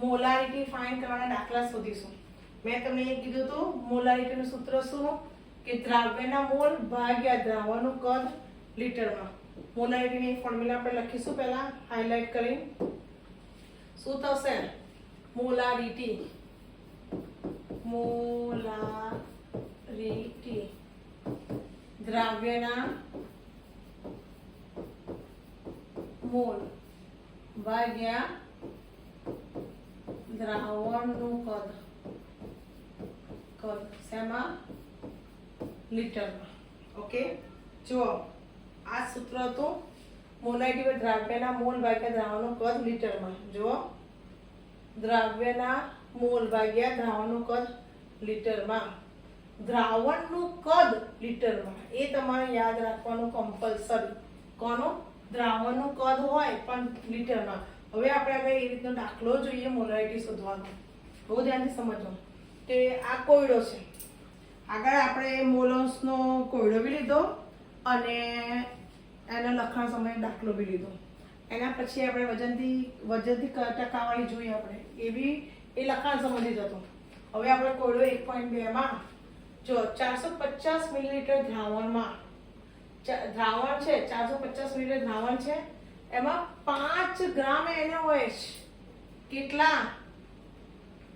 મોલારિટી ફાઇન્ડ કરવાના દાખલા શોધીશું. મેં તમને એ કીધું હતું મોલારિટીનું સૂત્ર શું? કે દ્રાવ્યના મોલ ભાગ્યા દ્રાવણનું કદ લીટરમાં. મોલારિટીની ફોર્મ્યુલા આપણે લખીશું પહેલા હાઇલાઇટ કરીને. શું થશે? મોલારિટી દ્રાવ્યના મોલ ભાગ્યા દ્રાવણનું કદ શેમાં? લીટરમાં. ઓકે, જો આ સૂત્ર હતું મોલારિટી દ્રાવ્યના મોલ ભાગ્યા દ્રાવણનું કદ લીટરમાં. જો દ્રાવ્યના મોલ ભાગ્યા દ્રાવણનું કદ લીટરમાં. દ્રાવણનું કદ લીટરમાં એ તમારે યાદ રાખવાનું કમ્પલસરી. કોનું? દ્રાવણનું કદ હોય પણ લીટરમાં. હવે આપણે આગળ એ રીતનો દાખલો જોઈએ મોલારિટી શોધવાનો. બહુ ધ્યાનથી સમજો કે આ કોયડો છે. આગળ આપણે મોલસનો કોયડો બી લીધો અને એના લખાણ સમયે દાખલો બી લીધો. એના પછી આપણે વજનથી ટકાવારી જોઈએ આપણે એ લખાણ સંબંધિત હતું. હવે આપણે કોયડો 1.2 માં જો 450 મિલીલીટર દ્રાવણ છે. 450 મિલીલીટર દ્રાવણ છે, એમાં 5 ગ્રામ NaOH. કેટલા?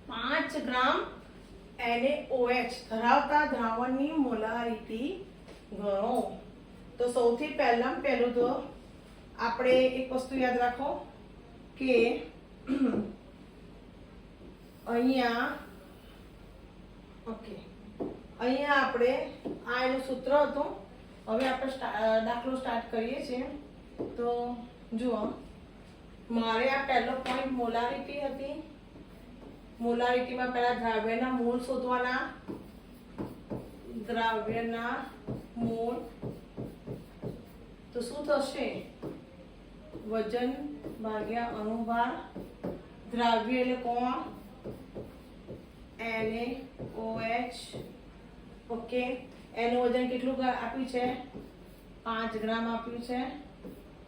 5 ગ્રામ NaOH ધરાવતા દ્રાવણની મોલારિટી ગણો. તો સૌથી પહેલું તો આપણે એક વસ્તુ યાદ રાખો કે અહીંયા અહીંયા આપણે આ એનું સૂત્ર હતું. હવે આપણે દાખલો સ્ટાર્ટ કરીએ છીએ. તો જુઓ, મારે આ પહેલો પોઈન્ટ મોલારિટી હતી. મોલારિટીમાં પહેલા દ્રાવ્યના મોલ શોધવાના. દ્રાવ્યના મોલ તો શું થશે? વજન ભાગ્યા અણુભાર. દ્રાવ્ય એટલે કોણ? NaOH. ઓકે, એનું વજન કેટલું આપ્યું છે? 5 ગ્રામ આપ્યું છે.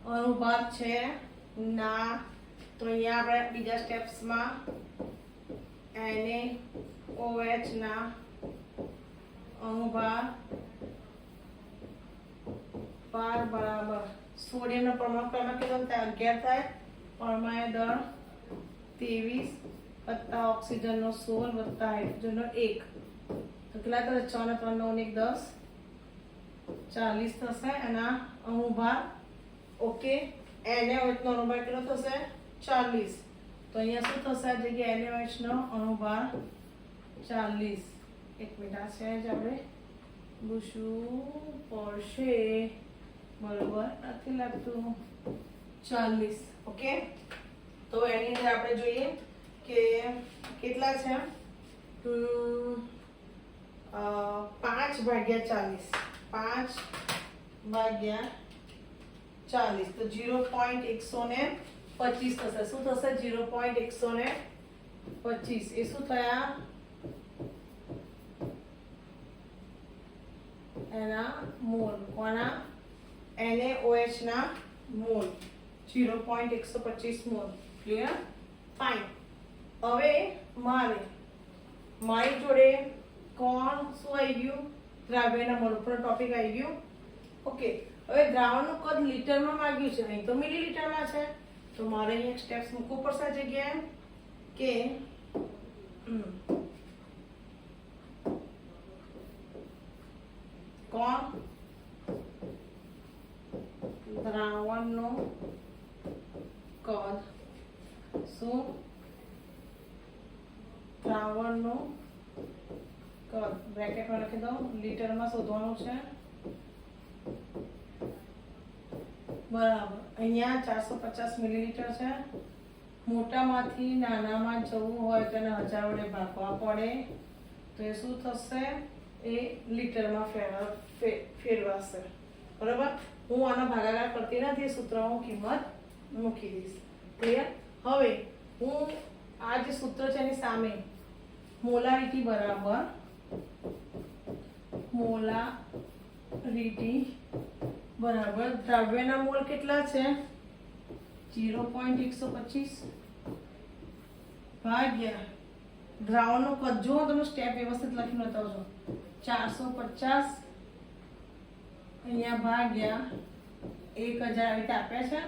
અણુભાર છે ના, તો અહીંયા આપણે બીજા સ્ટેપ્સમાં NaOH ના અણુભાર બરાબર સોડિયમનું પરમાણુ ક્રમાંક કેટલો થાય? 11 થાય. પરમાણુ દળ 23 વત્તા ઓક્સિજનનો 16 વત્તા હાઇડ્રોજનનો 1, તો કેટલા થશે? 6 ને 3 9 1 10 40 થશે. અને અણુભાર ઓકે, NaOH નો અણુભાર કેટલો થશે? 40. તો અહીંયા શું થશે? આ જગ્યાએ NaOH નો અણુભાર 40. એક મિનિટ, આ છે જ આપણે પૂછવું પડશે. બરોબર નથી લાગતું? 40. ઓકે, તો એની અંદર આપણે જોઈએ કે કેટલા છે. 5 ભાગ્યા 40. 5 ભાગ્યા 40 તો 0.125 થશે. શું થશે? 0.125. એ શું થયા? એના મોલ. કોના? NaOH ના મોલ. 0.125 મોલ. ક્લિયર? ફાઇન. હવે મારી જોડે કોણ શું આવી ગયું? દ્રાવ્યના મોલ ઉપર ટોપિક આવી ગયું. ઓકે, હવે દ્રાવણનું કદ લીટરમાં માંગ્યું છે, અહીં તો મિલીલીટરમાં છે. તો મારે અહીંયા સ્ટેપ્સ મૂકવું પડશે આ જગ્યાએ કે કોણ દ્રાવણનું કદ, શું દ્રાવણનું કદ બ્રેકેટમાં લખી દઉં, લીટરમાં શોધવાનું છે. બરાબર, અહીંયા 450 મિલીલીટર છે. મોટામાંથી નાનામાં જવું હોય તો એને 1000 વડે ભાગવા પડે. તો એ શું થશે? એ લીટરમાં ફેરવાશે. બરાબર, હું આનો ભાગાકાર કરતી નથી, સૂત્રમાં હું કિંમત મૂકી દઈશ. ક્લિયર? હવે હું આ જે સૂત્ર છે એની સામે મોલારિટી બરાબર દ્રાવ્યના મોલ કેટલા છે? 0.125 ભાગ્યા દ્રાવણનું કદ. જો તમે સ્ટેપ વ્યવસ્થિત લખીને બતાવજો. 450 અહીંયા ભાગ્યા 1000 આવી રીતે આપ્યા છે.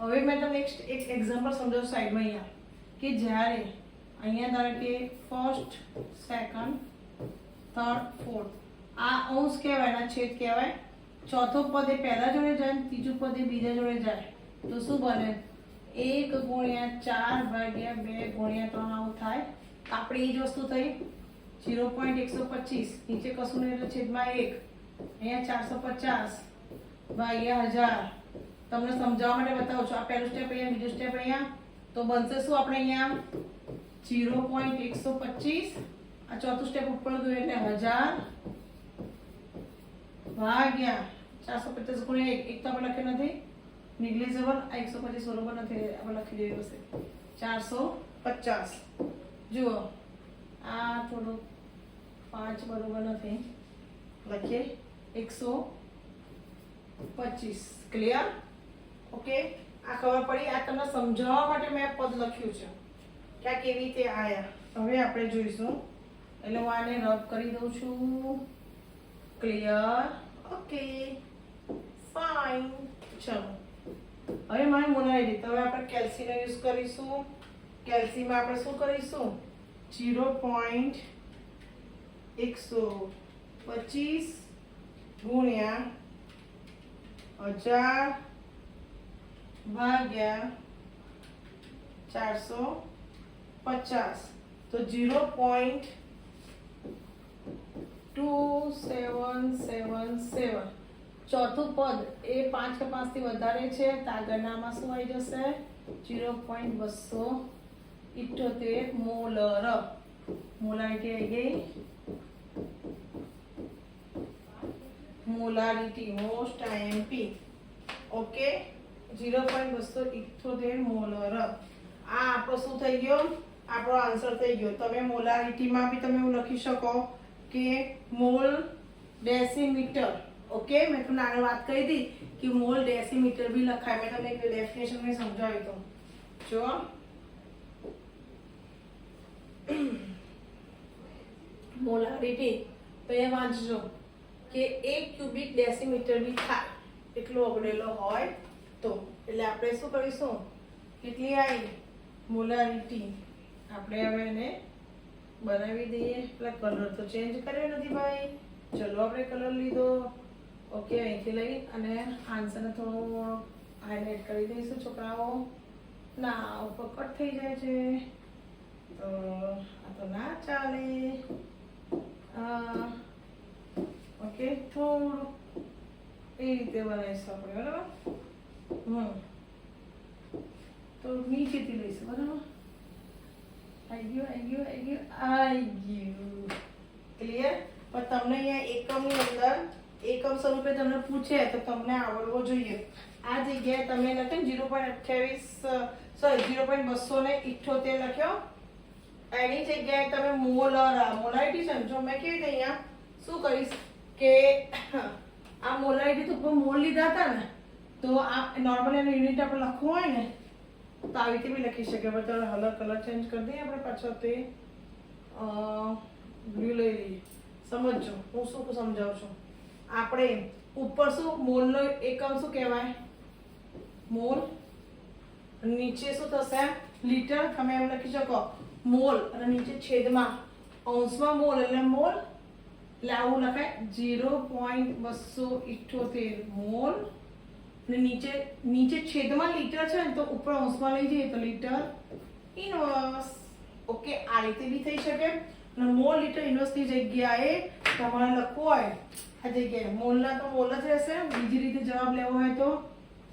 હવે મેં તમને એક એક્ઝામ્પલ સમજાવું સાઈડમાં. અહીંયા કે જ્યારે અહીંયા ધારો કે ફર્સ્ટ, સેકન્ડ, થર્ડ, ફોર્થ, આ અંશ કહેવાય, ના છેદ કહેવાય. ચોથો પદ એ પહેલા જોડે જાય, ત્રીજું પદ એ બીજા જોડે જાય. તો શું બને? 1 ગુણ્યા 4 ભાગ્યા 2 ગુણ્યા 3 આવું થાય. આપણે એ જ વસ્તુ થઈ. 0.125 નીચે કશું નહીં એટલે છેદમાં 1. અહીંયા 450 ભાગ્યા 1000. તમને સમજાવવા માટે બતાવું છું. આ પહેલું સ્ટેપ અહીંયા, બીજું સ્ટેપ અહીંયા. તો બનશે શું? આપણે અહીંયા 0.125, આ ચોથું સ્ટેપ ઉપર ગયું એટલે 1000 ભાગ્યા 450 ગુણ્યા 1. એક તો આપણે લખ્યું નથી, નિગ્લિજેબલ. આ 125 બરોબર નથી, આપણે લખી દેવું હશે 450. જુઓ, આ થોડું 5 બરોબર નથી, લખીએ 125. ક્લિયર? ઓકે, આ ખબર પડી. આ તમને સમજાવવા માટે મેં પદ લખ્યું છે કે આ કેવી રીતે આયા. હવે આપણે જોઈશું. એટલે હું આને રબ કરી દઉં છું. ક્લિયર? Okay, fine. ચલો, હવે મારે મોલારિટી. તો હવે આપણે કેલ્સીનો યુઝ કરીશું. કેલ્સીમાં આપણે શું કરીશું? 0.125 ગુણ્યા 1000 ભાગ્યા 450. તો 0.125 2777. ચોથું પદ એ 5 કે 5 થી વધારે છે તો આગળનામાં શું આવી જશે 0.278 મોલર. મોલારિટી આવી ગઈ. Molarity most IMP. Okay 0.278 molar. આ આપણો શું થઈ ગયો? આપણો આન્સર થઈ ગયો. તમે મોલારિટીમાં બી તમે એવું લખી શકો કે મોલ ડેસીમીટર. ઓકે મેં તમને આગળ વાત કરી હતી કે મોલ ડેસીમીટર બી લખાય. મેં તમને એક ડેફિનેશન મેં સમજાવ્યું હતું. જો મોલારિટી તો એ વાંચજો કે 1 ક્યુબિક ડેસીમીટર બી થાય એટલો ઓગળેલો હોય તો. એટલે આપણે શું કરીશું? કેટલી આવી મોલારિટી? આપણે હવે એને બનાવી દઈએ. પેલા કલર તો ચેન્જ કર્યો નથી ભાઈ. ચલો આપણે કલર લીધો. ઓકે અહીંથી લઈ અને આન્સરને થોડું હાઇલાઇટ કરી દઈશું છોકરાઓ. ના ઉપર કટ થઈ જાય છે તો આ તો ના ચાલે. ઓકે થોડું એ રીતે બનાવીશું આપણે બરાબર. તો નીચેથી લઈશું બરાબર. આવી ગયું. ક્લિયર? પણ તમને અહીંયા એકમની અંદર એકમ સ્વરૂપે તમને પૂછે તો તમને આવડવો જોઈએ. આ જગ્યાએ તમે લખ્યું 0.278 લખ્યો. એની જગ્યાએ તમે મોલારિટી સમજો. મેં કેવી રીતે અહીંયા શું કરીશ કે આ મોલારિટી તો ઉપર મોલ લીધા હતા ને તો આ નોર્મલ એનો યુનિટ આપણે લખવું હોય ને તો આવી રીતે બી લખી શકીએ. હવે ચાલો કલર ચેન્જ કરી દઈએ આપણે પાછો. તે બ્લુ લઈ લઈએ. સમજો હું શું સમજાવું છું. આપણે ઉપર શું મોલનો એકમ શું કહેવાય? મોલ. નીચે શું થશે? લીટર. તમે એમ લખી શકો મોલ અને નીચે છેદમાં અંશમાં મોલ એટલે મોલ. એટલે આવું લખાય 0.278 મોલ. અને નીચે છેદમાં લીટર છે ને તો ઉપર અંશમાં લઈ જઈએ તો લીટર ઇન્વર્સ. ઓકે આ રીતે બી થઈ શકે. અને મોલ લીટર ઇન્વર્સની જગ્યાએ તમારે લખવું હોય આ જગ્યાએ મોલના તો મોલ જ રહેશે. બીજી રીતે જવાબ લેવો હોય તો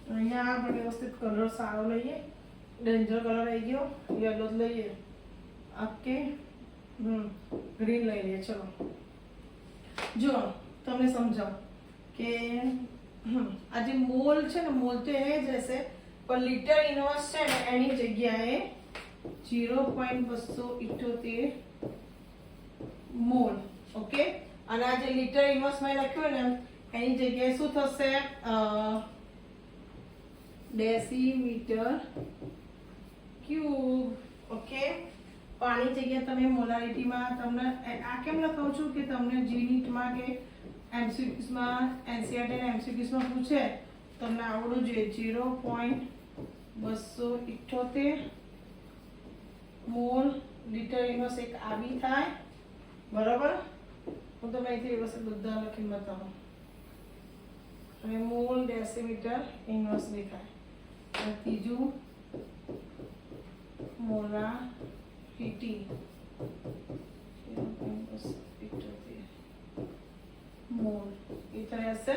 અહીંયા આપણે વ્યવસ્થિત કલર સારો લઈએ. ડેન્જર કલર આવી ગયો. યલો જ લઈએ. ઓકે ગ્રીન લઈ લઈએ. ચલો જો તમને સમજાવું કે આ જે મોલ છે ને મોલ તો એ જ રહેશે પણ લીટર ઇન્વર્સ છે ને એની જગ્યાએ 0.278 મોલ. ઓકે અને આ જે લીટર ઇન્વર્સ મેં લખ્યું ને એની જગ્યાએ શું થશે? Decimetre cube. ઓકે પાણી જગ્યાએ તમે મોલારિટીમાં તમને આ કેમ લખાવું છું કે તમને જીનીટમાં કે એમસીક્યુઝમાં એનસીઆરટી અને એમસીક્યુઝમાં પૂછે તમને આવડવું જોઈએ. 0.278 મોલ લીટર ઇન્વર્સ એક આવી થાય બરાબર. હું તમને અહીંથી વ્યવસ્થિત બધા લખીને બતાવું. અને મોલ ડેસીમીટર ઇન્વર્સ બી થાય. અને ત્રીજું મોલારિટી 0.278 મોલ એ રહેશે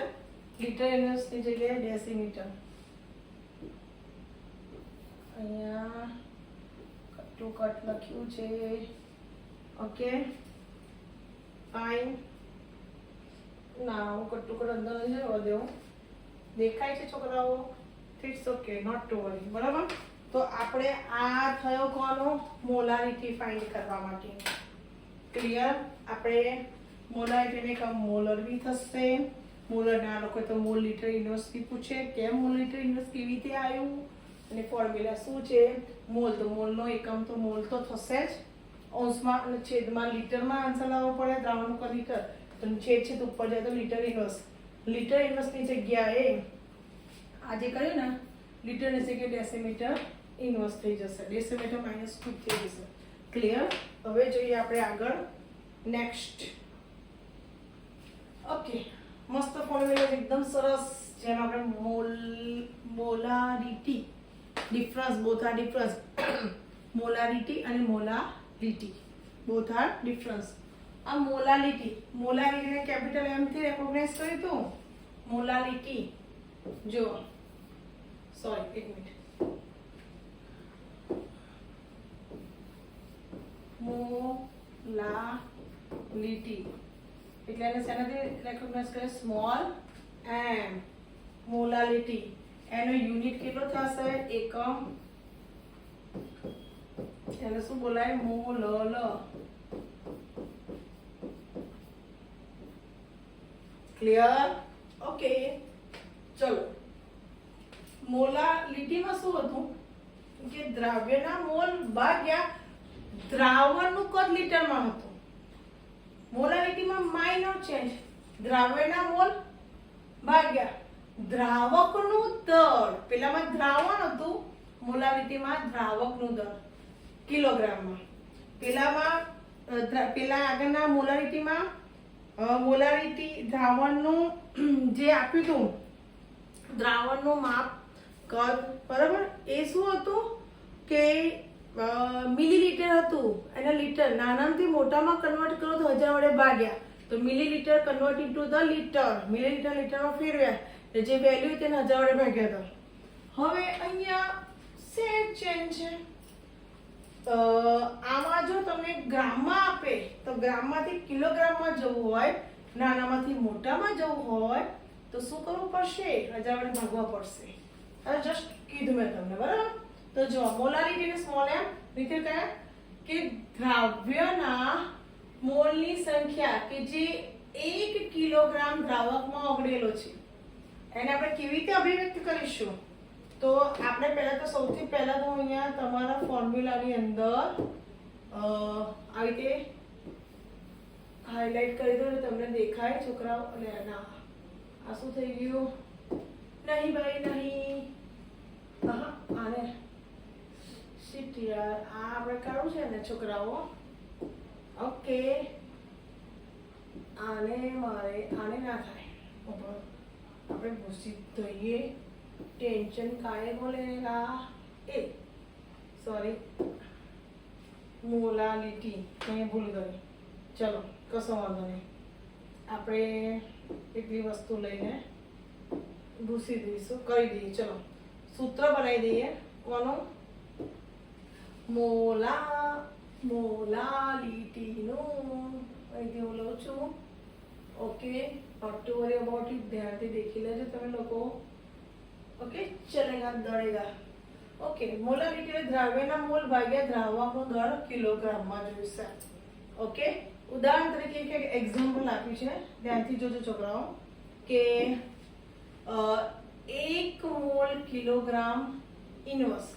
લીટર ઇન્વર્સની જગ્યાએ ડેસીમીટર. અહીંયા કટ લખ્યું છે. Okay fine. ના હું કટ અંદર નહીં જવા દેવું. દેખાય છે છોકરાઓ? It's okay not to worry. બરાબર. તો આપણે આ થયો કોનો? મોલારિટી ફાઇન્ડ કરવા માટે. ક્લિયર? આપણે મોલારિટીને કમ મોલર બી થશે. મોલર ના લોકો તો મોલ લીટર ઇન્વર્સથી પૂછે કેમ મોલ લીટર ઇન્વર્સ કેવી રીતે આવ્યું અને ફોર્મ્યુલા શું છે? મોલ તો મોલનો એકમ તો મોલ તો થશે જ. અંશમાં અને છેદમાં લીટરમાં આન્સર લાવવો પડે. દ્રાવણનું કદ લીટર તો છેદ છે તો ઉપર જાય તો લીટર ઇન્વર્સ. લીટર ઇન્વર્સની જગ્યાએ આ જે કર્યું ને લીટરની જગ્યાએ ડેસીમીટર ઇન્વર્સ થઈ જશે. ડેસીમીટર -2 થઈ જશે. ક્લિયર? હવે જોઈએ આપણે આગળ નેક્સ્ટ. ઓકે મસ્ત ફોર્મ્યુલા એકદમ સરસ. જેમ આપણે molarity difference both are difference. Molarity અને મોલારિટી બોથ આર ડિફરન્સ. આ મોલાલિટીને કેપિટલ M થી રેકોગ્નાઇઝ કર્યું તું. મોલાલિટી જો સોરી એક મિનિટ મોલાલિટી એટલે એને શેનાથી રેકોગ્નાઇઝ કરે? Small m. મોલાલિટી એનો યુનિટ કેટલો થશે? એકમ. એને શું બોલાય? મોલ. ક્લિયર? ઓકે ચલો મોલાલિટીમાં શું હતું કે દ્રાવ્યના મોલ ભાગ્યા દ્રાવણનું કદ લીટરમાં હતું. મોલાલિટીમાં માઇનર ચેન્જ. દ્રાવ્યના મોલ ભાગ્યા દ્રાવકનું દળ. પેલામાં દ્રાવણ હતું, મોલાલિટીમાં દ્રાવકનું દળ કિલોગ્રામમાં. પેલા આગળના મોલાલિટીમાં મોલારિટી દ્રાવણનું જે આપ્યું હતું, દ્રાવણનું માપ કદ બરાબર, એ શું હતું કે મિલીલીટર હતું. એને લીટર નાનામાંથી મોટામાં કન્વર્ટ કરો તો 1000 વડે ભાગ્યા તો millilitre convert into the litre. Millilitre લીટરમાં ફેરવ્યા એટલે જે વેલ્યુ તેને 1000 વડે ભાગ્યા હતા. હવે અહીંયા સેમ ચેન્જ છે. આમાં જો તમને ગ્રામમાં આપે તો ગ્રામમાંથી કિલોગ્રામમાં જવું હોય, નાનામાંથી મોટામાં જવું હોય તો શું કરવું પડશે? 1000 વડે ભાગવા પડશે. હવે જસ્ટ કીધું મેં તમને બરાબર. તો જો મોલારિટી ને સ્મોલ m રીતે કયા કે દ્રાવ્યના મોલની સંખ્યા કે જે 1 કિલોગ્રામ દ્રાવકમાં ઓગળેલો છે એને આપણે કેવી રીતે અભિવ્યક્ત કરીશું? તો આપણે પહેલા તો સૌથી પહેલા તો અહીંયા તમારા ફોર્મ્યુલાની અંદર આવી રીતે હાઇલાઇટ કરી દો એટલે તમને દેખાય છોકરાઓ. અને ના આ શું થઈ ગયું? નહીં ભાઈ નહીં. આને શીટ યાર, આ આપણે કાઢવું છે ને છોકરાઓ. ઓકે આને મારે આને ના થાય. આપણે ભૂસી દઈએ. टेंशन काहे को लेगा? ए सॉरी मोलालिटी मैं भूल गई. चलो कशो वांधो नहीं. આપણે એટલી વસ્તુ લઈને ભૂસી દઈશું, કરી દઈએ. ચલો સૂત્ર બનાવી દઈએ. કોનું? મોલાલિટીનું અહીંથી હું લઉં છું. Okay not to worry about it. ધ્યાનથી દેખી લેજો તમે લોકો. ओके चलेगा दड़ेगा. ओके मोलारिटी द्राव्यना मोल भाग्या द्रावकનો દળ કિલોગ્રામમાં જોઈશે. ઓકે ઉદાહરણ તરીકે એક એક્ઝામ્પલ આપ્યું છે, ધ્યાનથી જોજો છોકરાઓ કે 1 મોલ કિલોગ્રામ ઇનવર્સ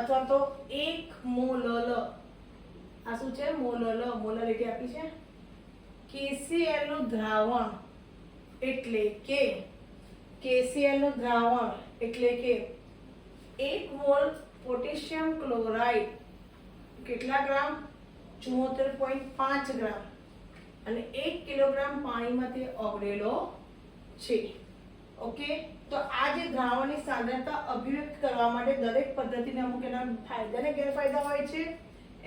અથવા તો 1 મોલલ. આ શું છે? મોલલ. મોલારિટી આપી છે. KCl નું દ્રાવણ એટલે કે KCl નું દ્રાવણ એટલે કે 1 મોલ પોટેશિયમ ક્લોરાઇડ કેટલા ગ્રામ? 74.5 ગ્રામ અને 1 કિલોગ્રામ પાણીમાં તે ઓગળેલો છે. ઓકે તો આ જે દ્રાવણની સાંદ્રતા અભિવ્યક્ત કરવા માટે દરેક પદ્ધતિને અમુક એના ફાયદા અને ગેરફાયદા હોય છે.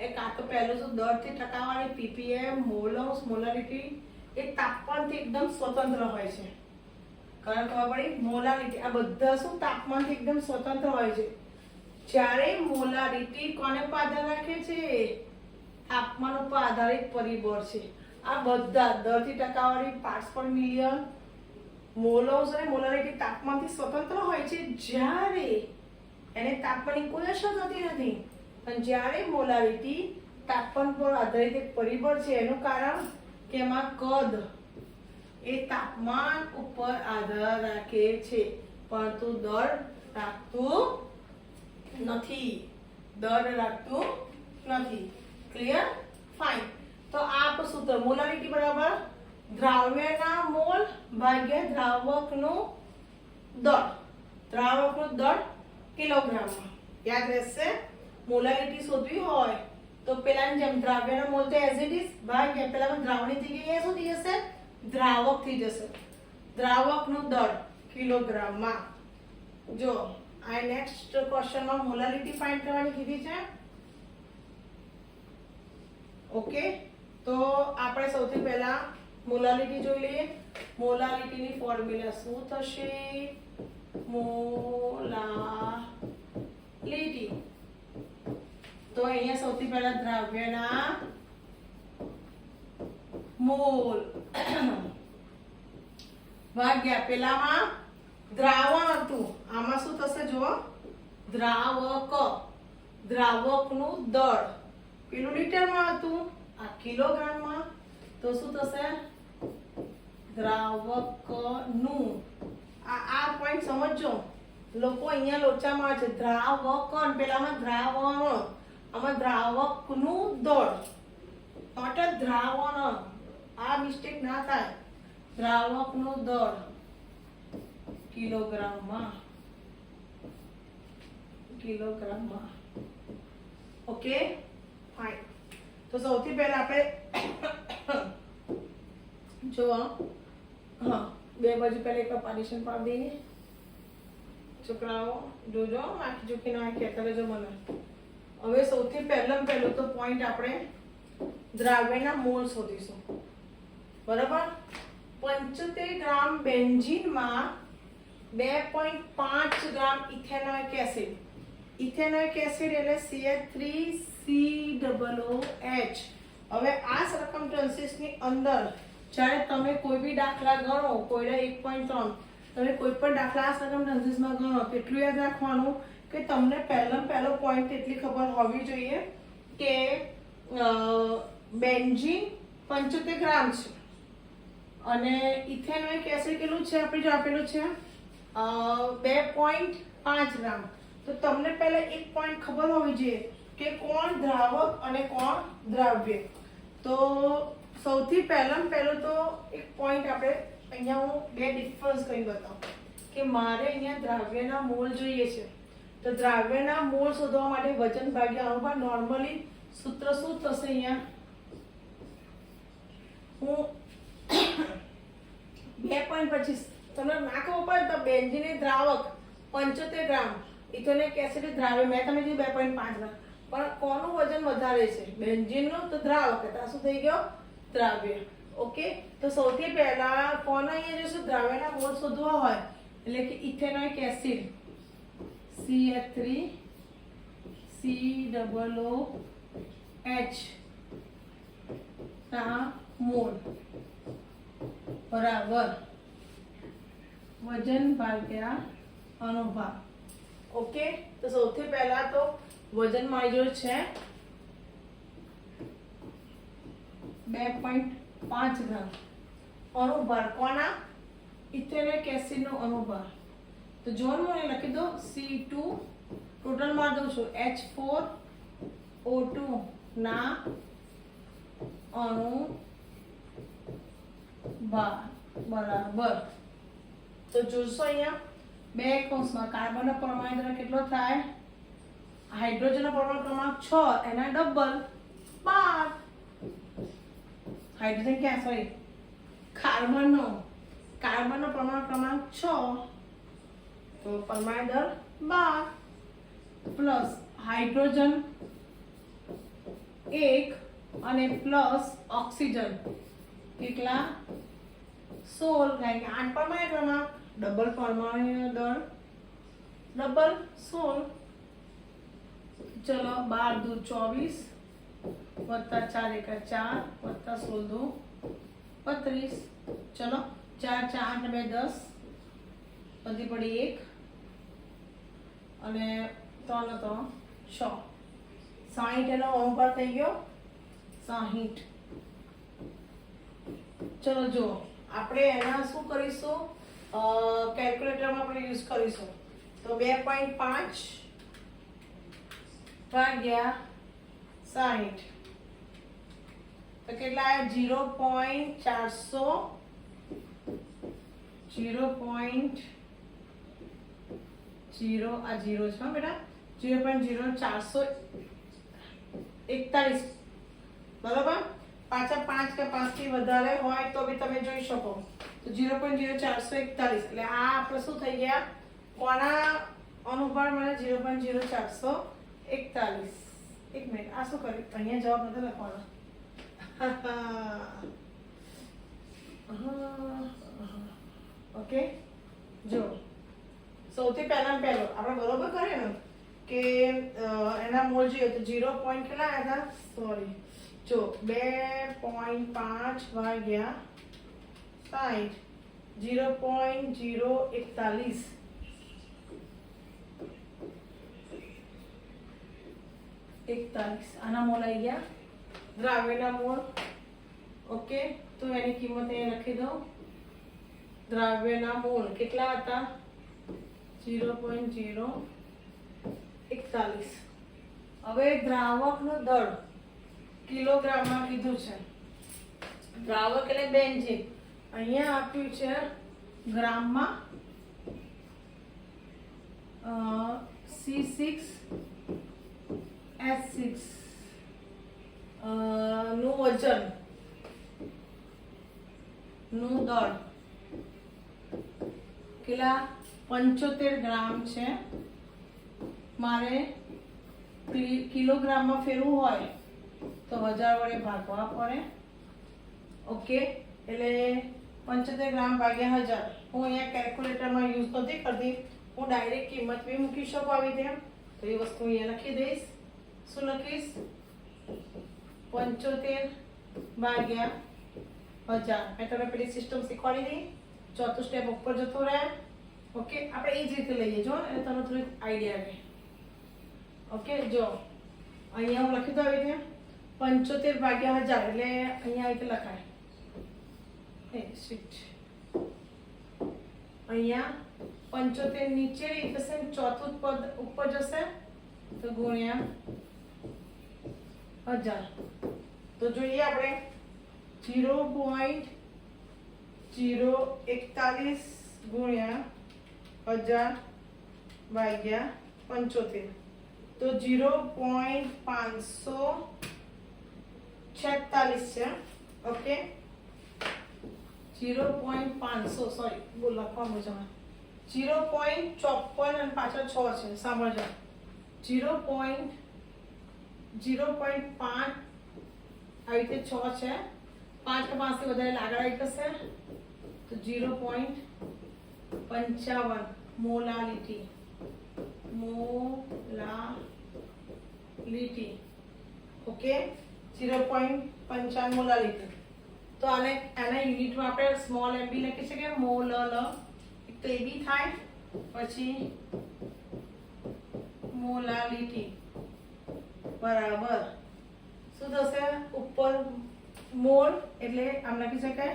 એ કાં તો પહેલું તો દરથી ટકાવારી ppm, મોલસ, મોલારિટી એ તાપમાનથી એકદમ સ્વતંત્ર હોય છે. કારણ ખબર પડી? મોલારિટી આ બધા શું તાપમાનથી એકદમ સ્વતંત્ર હોય છે. જ્યારે મોલારિટી કોને પર આધાર રાખે છે? તાપમાન ઉપર આધારિત પરિબળ છે. આ બધા દરથી ટકાવારી, પાર્ટ્સ પર મિલિયન, મોલસ અને મોલારિટી તાપમાનથી સ્વતંત્ર હોય છે. જ્યારે એને તાપમાનની કોઈ અસર થતી નથી. અને જ્યારે મોલારિટી તાપમાન પર આધારિત એક પરિબળ છે, એનું કારણ કે એમાં કદ એ તાપમાન ઉપર આધાર રાખે છે, પરંતુ દળ રાખતું નથી. ક્લિયર? ફાઇન. તો આ આપણું સૂત્ર મોલારિટી બરાબર દ્રાવ્યના મોલ ભાગ્યા દ્રાવકનું દળ. દ્રાવકનું દળ કિલોગ્રામમાં. યાદ રહેશે. મોલારિટી શોધવી હોય તો પેલાની જેમ દ્રાવ્યના મોલ તો એઝ ઇટ ઇઝ ભાગ્યા પેલામાં દ્રાવણની જગ્યાએ શું થઈ જશે? દ્રાવક થઈ જશે. દ્રાવકનું દળ કિલોગ્રામમાં. જો આ નેક્સ્ટ ક્વેશ્ચનમાં મોલારિટી ફાઇન્ડ કરવાની કીધી છે. ઓકે તો તો આપણે સૌથી પહેલા મોલાલિટી જોઈ લઈએ. મોલાલિટીની ફોર્મ્યુલા શું થશે? મોલાલિટી. તો અહીંયા સૌથી પહેલા દ્રાવ્યના મોલ ભાગ્યા પેલામાં દ્રાવણ હતું, આમાં શું થશે જુઓ? દ્રાવક, દ્રાવકનું દળ. પેલું લીટરમાં હતું, આ કિલોગ્રામમાં. તો શું થશે? દ્રાવકનું. આ પોઈન્ટ સમજજો. લોકો અહીંયા લોચામાં છે. દ્રાવકન, પેલામાં દ્રાવણ, આમાં દ્રાવકનું દળ. નોટ દ્રાવણ. આ મિસ્ટેક ના થાય. દ્રાવકનું દળ કિલોગ્રામમાં. કિલોગ્રામમાં. Okay, fine. તો સૌથી પહેલા આપણે જો હા, બે બાજુ પહેલા એક પાર્ટીશન પાડી દઈએ. છોકરાઓ જોજો, આખી ચૂકી ના કહેતા રહેજો મને. હવે સૌથી પહેલું તો પોઈન્ટ આપણે દ્રાવ્યના મોલ શોધીશું. બરાબર? 75 ગ્રામ બેન્ઝીનમાં 2.5 ગ્રામ ઇથેનોઇક એસિડ. ઇથેનોઇક એસિડ એટલે CH3COOH. હવે આ સર્કમસ્ટન્સીસની અંદર જ્યારે તમે કોઈ બી દાખલા ગણો, કોઈના 1.3, તમે કોઈ પણ દાખલા આ સર્કમસ્ટન્સીસમાં ગણો, કેટલું યાદ રાખવાનું કે તમને પહેલો પોઈન્ટ એટલી ખબર હોવી જોઈએ કે બેન્ઝીન 75 ગ્રામ છે અને ઇથેનોઇક એસિડ કેટલું છે આપણે જો આપેલું છે 2.5 ગ્રામ. તો તમને પહેલા એક પોઈન્ટ ખબર હોવી જોઈએ કે કોણ દ્રાવક અને કોણ દ્રાવ્ય. તો સૌથી પહેલું તો એક પોઈન્ટ આપણે અહીંયા હું બે ડિફરન્સ કરી બતાવું કે મારે અહીંયા દ્રાવ્યના મોલ જોઈએ છે. તો દ્રાવ્યના મોલ શોધવા માટે વજન ભાગ્યા અનુપાત. નોર્મલી સૂત્ર શું થશે? અહીંયા હું 2.25 તમને ના ખબર પડે તો બેન્ઝીન દ્રાવક 75 ગ્રામ, ઇથેનોઇક એસિડ દ્રાવ્ય, મેં તમે કીધું 2.5 ગ્રામ, પણ કોનું વજન વધારે છે? બેન્ઝીનનું. તો દ્રાવક એટલે શું થઈ ગયો? દ્રાવ્ય. ઓકે, તો સૌથી પહેલા કોના અહીંયા જોઈશું? દ્રાવ્યના મોલ શોધવા હોય એટલે કે ઇથેનોઇક એસિડ CH3COOH ના મોલ બરાબર વજન ભાગ્યા અનુપાત. ઓકે, તો સૌથી પહેલા તો વજન મારી જોડે છે 2.5 ગ્રામ. અનુભાર કોના? ઇથેનોઇક એસિડ નો અનુભાર. તો જોન મને લખી દો C2, ટોટલ માર દઉં છું H4O2 ના અણુભાર બરાબર. તો જોશો અહીંયા બે કૌંસમાં કાર્બનનો પરમાણુ દર કેટલો થાય? હાઇડ્રોજનનો પરમાણુ ક્રમાંક 6, એના ડબલ 12. હાઇડ્રોજન ક્યાં? સોરી, કાર્બનનો પરમાણુ ક્રમાંક 6, તો પરમાણુ દર 12 પ્લસ હાઇડ્રોજન 1 અને પ્લસ ઓક્સિજન કેટલા? 16. કારણ કે 8 પરમાણુ ક્રમાંક, ડબલ પરમાણુ દળ, ડબલ 16. ચલો 12 દુ 24 વત્તા 4 એકા 4 વત્તા 16 દુ 32. ચલો 4 4 8 2 10 બધી પડી 1 અને 3 3 6. 60 એનો અનુપાત થઈ ગયો 60. ચલો જો આપણે એના શું કરીશું? કેલ્ક્યુલેટરમાં આપણે યુઝ કરીશું. તો 2.5 ભાગ્યા 60 તો કેટલા આવ્યા? 0.0 આ 0 છે બેટા. 0.0441 બરાબર. પાછા 5 કે 5 થી વધારે હોય તો બી તમે જોઈ શકો. તો 0.0441 એટલે આ આપણે શું થઈ ગયા? કોના અનુભાર મળે? 0.0441. એક મિનિટ, આ શું કર્યું? અહીંયા જવાબ નથી લખવાનો. ઓકે, જો સૌથી પહેલો આપણે બરોબર કરીએ ને કે એના મોલ જોઈએ તો 0 પોઈન્ટ કેટલા આવ્યા હતા? સોરી, જો 2.5 ભાગ્યા 60, 0.041 આના મોલ આવી ગયા, દ્રાવ્યના મોલ. ઓકે, તો એની કિંમત અહીંયા લખી દઉં. દ્રાવ્યના મોલ કેટલા હતા? 0.041. હવે દ્રાવકનો દળ કિલોગ્રામમાં કીધું છે. દ્રાવક એટલે બેન્ઝીન, અહીંયા આપ્યું છે ગ્રામમાં. C6H6 નું વજન નું દળ કેટલા? 75 ગ્રામ છે. મારે કિલોગ્રામમાં ફેરવું હોય તો 1000 વડે ભાગવા પડે. ઓકે, એટલે 75 ગ્રામ ભાગ્યા 1000. હું અહીંયા કેલ્ક્યુલેટરમાં યુઝ નથી કરતી, હું ડાયરેક્ટ કિંમત બી મૂકી શકું આવી તેમ. તો એ વસ્તુ અહીંયા લખી દઈશ. શું લખીશ? 75 ભાગ્યા 1000. મેં તમને પેલી સિસ્ટમ શીખવાડી હતી, ચોથું સ્ટેપ ઉપર જતું રહે. ઓકે, આપણે એ જ રીતે લઈએ જો, એટલે તમને થોડી આઈડિયા આવે. ઓકે, જો અહીંયા હું લખી દઉં આવી રીતે 75 ભાગ્યા 1000, એટલે અહીંયા આવી રીતે લખાય. અહીંયા 75 નીચે થશે, ચોથું પદ ઉપર જશે તો ગુણ્યા 1000. તો જોઈએ આપણે 0.041 ગુણ્યા 1000 ભાગ્યા 75, તો 0.546 છે. ઓકે, 0.500 સોરી બોલ લખવાનું છે, 0.54 અને પાછળ 6 છે. સાંભળજો, 0.5 આવી રીતે 6 છે, 5 કે 5 થી વધારે આગળ આવી જશે તો 0.55 મોલાલિટી. Okay, 0.55 molality. તો આને આના યુનિટમાં આપણે સ્મોલ m બી લખી શકીએ, મોલ. એક તો એ બી થાય, પછી મોલાલિટી બરાબર શું થશે? ઉપર મોલ એટલે આમ લખી શકાય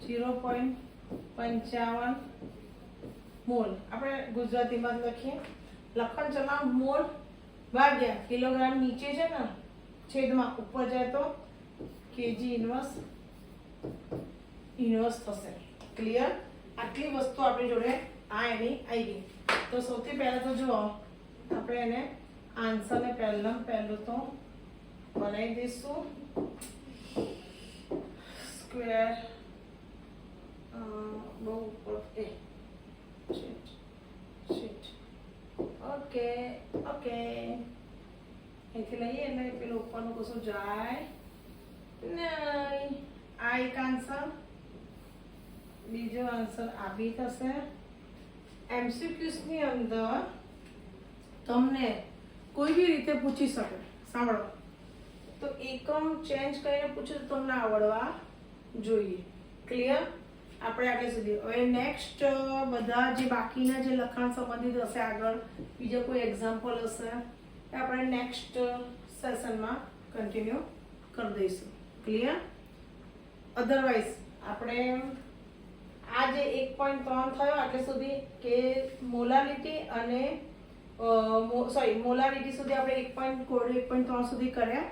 0.55 મોલ. આપણે ગુજરાતીમાં લખીએ, લખણ ચલા મોલ ભાગ્યા કિલોગ્રામ નીચે છે ને છેદમાં ઉપર જાય તો કેજી ઇન્વર્સ થશે. ક્લિયર? આટલી વસ્તુ આપણી જોડે આ એની આવી ગઈ. તો સૌથી પહેલા તો જુઓ, આપણે એને આન્સરને પહેલું તો બનાવી દઈશું. સ્ક્વેર બહુ ઉપર શીટ. ઓકે, અહીંથી લઈએ એટલે પેલું ઉપરનું કશું જાય નહીં. આ એક આન્સર, બીજો આન્સર આ બી થશે. MCQs ની અંદર તમને કોઈ બી રીતે પૂછી શકે. સાંભળો, તો એકમ ચેન્જ કરીને પૂછો તો તમને આવડવા જોઈએ. ક્લિયર? આપણે આગળ સુધી. હવે નેક્સ્ટ બધા જે બાકીના જે લખાણ સંબંધિત હશે, આગળ બીજો કોઈ એક્ઝામ્પલ હશે, એ આપણે નેક્સ્ટ સેશનમાં કન્ટિન્યુ કરી દઈશું. ક્લિયર? અધરવાઇઝ આપણે આ જે 1.3 થયો એટલે સુધી કે મોલાલિટી અને મોલારિટી સુધી આપણે 1.3 સુધી કર્યા.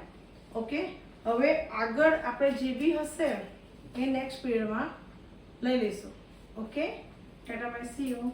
ઓકે, હવે આગળ આપણે જે બી હશે એ નેક્સ્ટ પીરિયડમાં લઈ લઈશું. Okay, Tata by, C you.